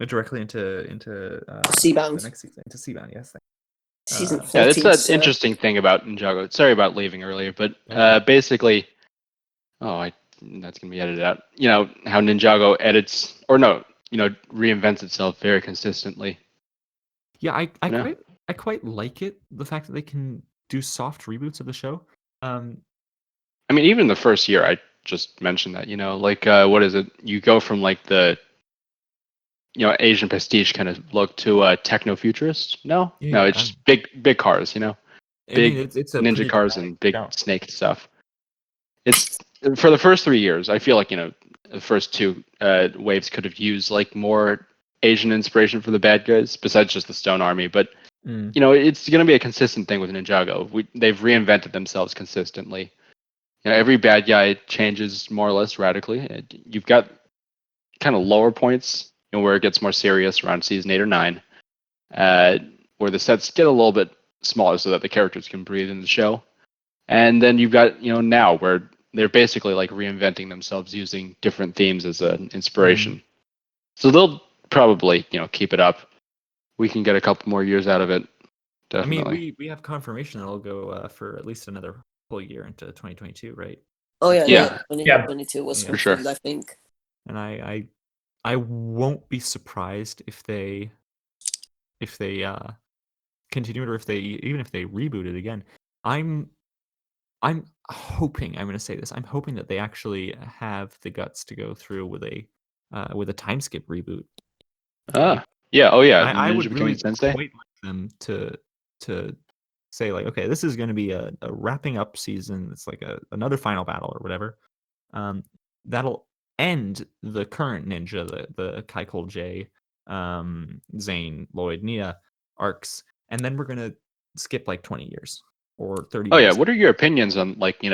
Seabound. the next season, into Seabound. Yes. Season Yeah, 14. it's that so- interesting thing about Ninjago. Sorry about leaving earlier, but Okay. basically, that's gonna be edited out. You know how Ninjago edits, or no, reinvents itself very consistently. Yeah, I Yeah. quite like it. The fact that they can do soft reboots of the show. I mean, even the first year, I just mentioned that. Like what is it? You go from like the Asian prestige kind of look to techno futurist. No, Yeah, it's just big cars. I mean, Big it's a ninja pretty cars dramatic and big jump. snake stuff. It's for the first 3 years. I feel like the first 2 waves could have used like more Asian inspiration for the bad guys besides just the Stone Army. But Mm. it's going to be a consistent thing with Ninjago. They've reinvented themselves consistently. Every bad guy changes more or less radically. You've got kind of lower points, where it gets more serious around season 8 or 9, where the sets get a little bit smaller so that the characters can breathe in the show. And then you've got, now where they're basically like reinventing themselves using different themes as an inspiration. So they'll probably, keep it up. We can get a couple more years out of it. Definitely. I mean, we have confirmation that it'll go for at least another whole year into 2022, right? Oh yeah, Yeah. 2022 was Yeah. For sure. confirmed, I think. And I won't be surprised if they continue it, or if they reboot it again. I'm hoping, I'm going to say this, I'm hoping that they actually have the guts to go through with a time skip reboot. Yeah. Oh yeah. I Ninja would becoming really Sensei. quite like them to say like, okay, this is going to be a wrapping up season. It's like another final battle or whatever. That'll end the current ninja, the Kai Cole J, Zane, Lloyd, Nia arcs, and then we're gonna skip like 20 years or 30 Oh yeah, years. what are your opinions on like the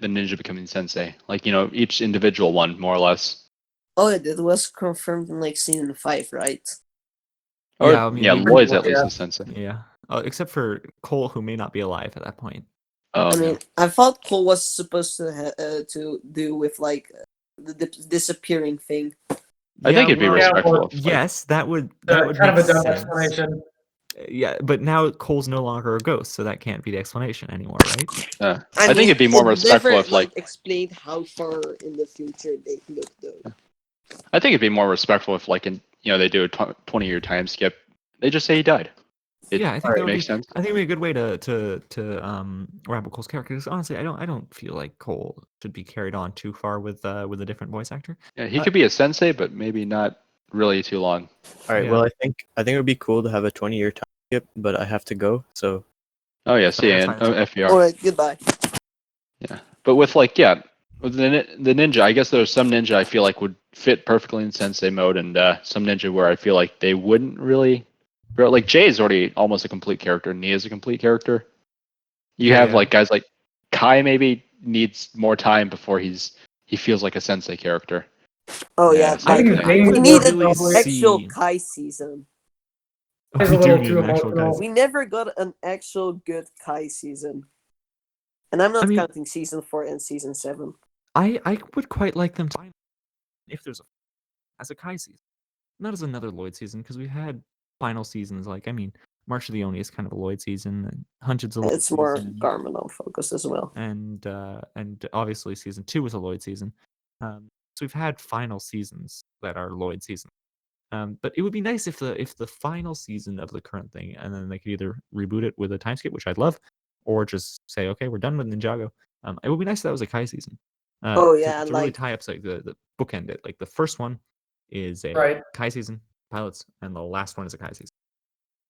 ninja becoming sensei? Like each individual one, more or less. Oh, it was confirmed in like season 5, right? Or, Yeah, I mean, Lloyd's at least Yeah. a sensei. Yeah, except for Cole, who may not be alive at that point. Oh, I mean, I thought Cole was supposed to do with like the disappearing thing. I think it'd be well, respectful. If, like, Yes, that would kind make of a dumb sense. explanation. Yeah, but now Cole's no longer a ghost, so that can't be the explanation anymore, right? I think it'd be more it respectful never, if like explained how far in the future they look though. I think it'd be more respectful if like they do a 20-year time skip. They just say he died. Yeah, I think that would makes be. sense. I think it'd be a good way to wrap up Cole's character. Because honestly, I don't feel like Cole should be carried on too far with a different voice actor. Yeah, he could be a sensei, but maybe not really too long. All right. Yeah. Well, I think it would be cool to have a 20-year time skip, but I have to go. So Oh yeah, see you That's in fine, that's FVR. All right, goodbye. Yeah, but with with the ninja, I guess there's some ninja I feel like would fit perfectly in sensei mode, and some ninja where I feel like they wouldn't really. Like Jay is already almost a complete character. Nia's a complete character. You have Yeah. like guys like Kai maybe needs more time before he feels like a sensei character. Oh Yeah, yeah, so I like think Zane we would need really an see- actual Kai season. It's We a little do need too an actual emotional. guys. We never got an actual good Kai season, and I'm not I mean- counting season 4 and season 7. I would quite like them to if there's as a Kai season, not as another Lloyd season, because we've had final seasons. Like, I mean, March of the Oni is kind of a Lloyd season, and Hunted's a Lloyd It's more season, Garmadon focused as well. and obviously season 2 was a Lloyd season. So we've had final seasons that are Lloyd seasons. But it would be nice if the final season of the current thing, and then they could either reboot it with a time skip, which I'd love, or just say, okay, we're done with Ninjago. It would be nice if that was a Kai season. Oh, to- yeah, to really like- tie up like the bookend it. Like the first one is a Right. Kai season, pilots, and the last one is a Kai season.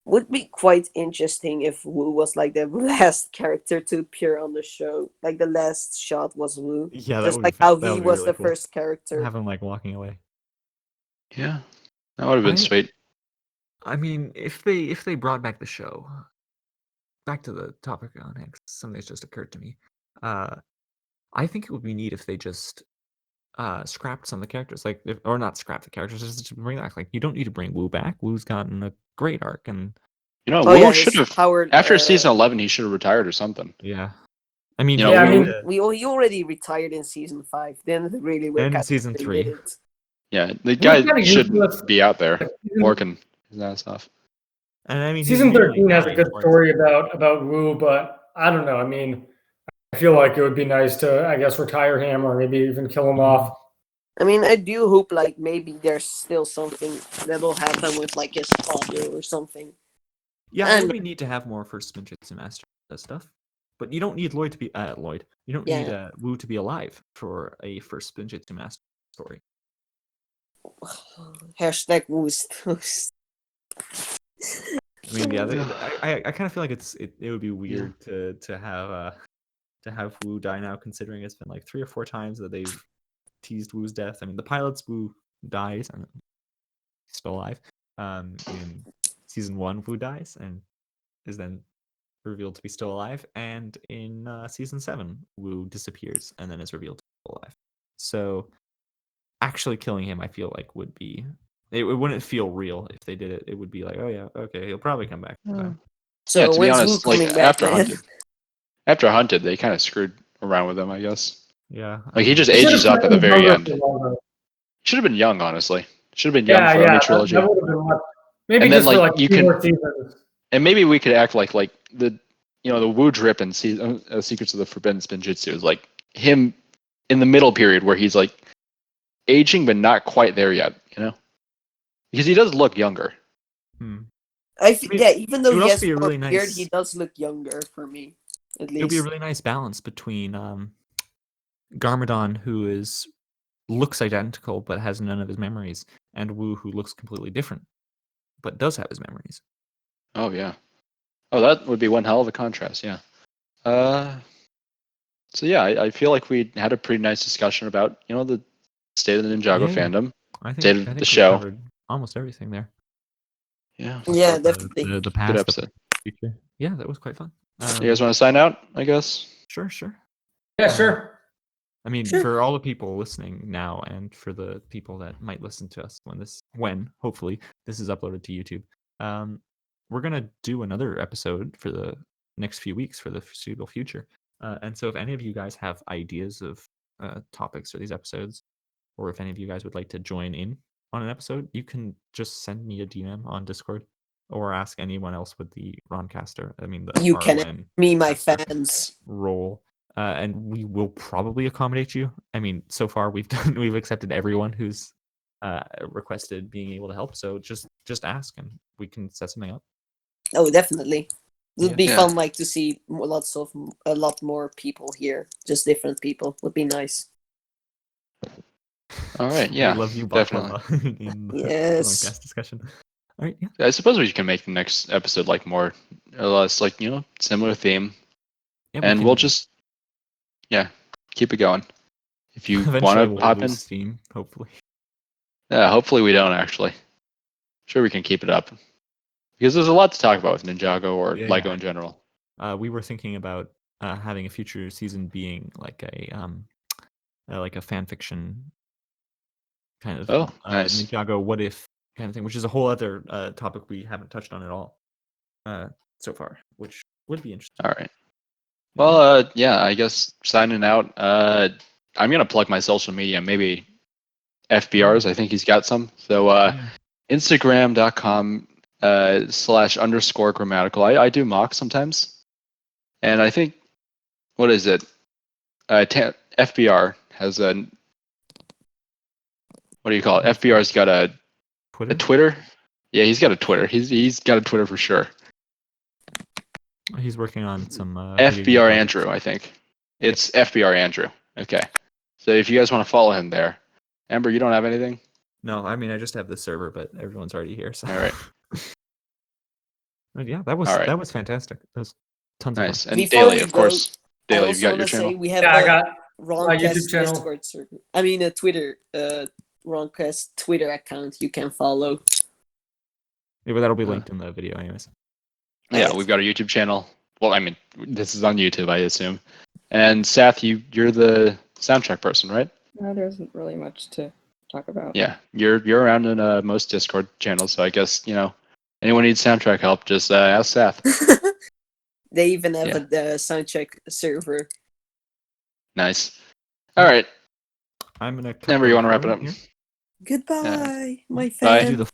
Would be quite interesting if Wu was like the last character to appear on the show. Like the last shot was Wu. Yeah, that Just would be like how that he would be was really the cool. first character. Have him like walking away. Yeah, that would have been I- sweet. I mean, if they brought back the show, back to the topic on X, something that's just occurred to me. I think it would be neat if they just scrapped some of the characters, like or not scrap the characters, just to bring back. Like, you don't need to bring Wu back. Wu's gotten a great arc, and Oh Wu yeah, should his have powered, after season 11 he should have retired or something. yeah. I mean, You know, Yeah, I he mean- did he already retired in season 5. Then really were And kind of season they 3. did it. Yeah, the Wu's guy kinda should useless. be out there Season- working that stuff. and I mean, his Season nearly 13 has a dying good towards- story about Wu, but I don't know. I mean, I feel like it would be nice to, I guess, retire him or maybe even kill him off. I mean, I do hope like maybe there's still something that will happen with like his father or something. Yeah, it And- would be neat to have more first Ninjutsu Master stuff, but you don't need Lloyd to be Lloyd. You don't need Yeah. Wu to be alive for a first Ninjutsu Master story. Hashtag Woost. I mean, yeah, I kind of feel like it would be weird to have Wu die now, considering it's been like 3 or 4 times that they've teased Wu's death. I mean, the pilots, Wu dies and he's still alive. In season 1, Wu dies and is then revealed to be still alive, and in season 7, Wu disappears and then is revealed to be still alive. So actually killing him, I feel like would be. It wouldn't feel real if they did it. It would be like, oh yeah, okay, he'll probably come back. So Yeah, to be when's Wu honest, like coming back? after Hunted, they kind of screwed around with him, I guess. Yeah. Like he just He should've ages up at the been very younger end. for longer. Should have been young, honestly. Should have been young Yeah, for yeah, any trilogy. that would have been much. Maybe And then, just for like, like you 2 can- more seasons. And maybe we could act like the the Wu drip in Secrets of the Forbidden Spinjitzu is like him in the middle period where he's like aging but not quite there yet, because he does look younger. Hmm. I mean, yeah, even though would he also has be a more really beard, nice- he does look younger for me, at It would be a least. really nice balance between Garmadon, who looks identical but has none of his memories, and Wu, who looks completely different but does have his memories. Oh yeah. Oh, that would be one hell of a contrast. Yeah. So yeah, I feel like we had a pretty nice discussion about the state of the Ninjago Yeah. fandom, I state think of the we show. covered almost everything there. Yeah. Yeah, About definitely. The Good past, episode. the future. Yeah, that was quite fun. You guys want to sign out? I guess. Sure, sure. Yeah, sure. I mean, Sure. for all the people listening now, and for the people that might listen to us when hopefully this is uploaded to YouTube, we're gonna do another episode for the next few weeks for the foreseeable future. And so, if any of you guys have ideas of topics for these episodes, or if any of you guys would like to join in on an episode, you can just send me a DM on Discord, or ask anyone else with the RoNcaster. I mean, the You can RON me, my caster fans. role. And we will probably accommodate you. I mean, so far we've accepted everyone who's requested being able to help. So just ask and we can set something up. Oh, definitely. It would Yeah. be Yeah. fun, like to see a lot more people here, just different people. Would be nice. All right. We Yeah. love you, definitely. Baklava, in the Yes. podcast discussion. All right, yeah. I suppose we can make the next episode like more or less like similar theme, Yeah, we and can- we'll just keep it going. If you eventually want to we'll pop in, lose steam, hopefully. hopefully we don't actually. Sure, we can keep it up because there's a lot to talk about with Ninjago or Yeah, Lego yeah. in general. We were thinking about having a future season being like a fan fiction kind of Oh, nice. Ninjago what if kind of thing, which is a whole other topic we haven't touched on at all so far, which would be interesting. All right. Well, yeah, I guess signing out. I'm gonna plug my social media, maybe FBRs. I think he's got some. So Yeah. Instagram.com /_ grammatical. I do mock sometimes, and I think what is it? FBR has a what do you call it? FBR's got a Twitter. Yeah, he's got a Twitter. He's got a Twitter for sure. He's working on some video game FBR projects. Andrew, I think. It's FBR Andrew. Okay. So if you guys want to follow him there. Amber, you don't have anything? No, I mean I just have the server, but everyone's already here. So All right. But yeah, that was All right. that was fantastic. That was tons of Nice. fun. And Before Daily, we of go, course. I Daily, you've also got want your to say channel? we have Yeah, I a got my RoNCast YouTube channel. Discord server. I mean, a Twitter, RoNCast Twitter account you can follow. Yeah, but that'll be linked in the video anyways. Yeah, we've got a YouTube channel. Well, I mean, this is on YouTube, I assume. And Seth, you're the soundtrack person, right? No, there isn't really much to talk about. Yeah, you're around in most Discord channels, so I guess anyone needs soundtrack help, just ask Seth. They even have Yeah. a soundcheck server. Nice. All right, I'm gonna cut Amber, the you want to wrap it up? recording here. Goodbye, my Bye. fans. Do the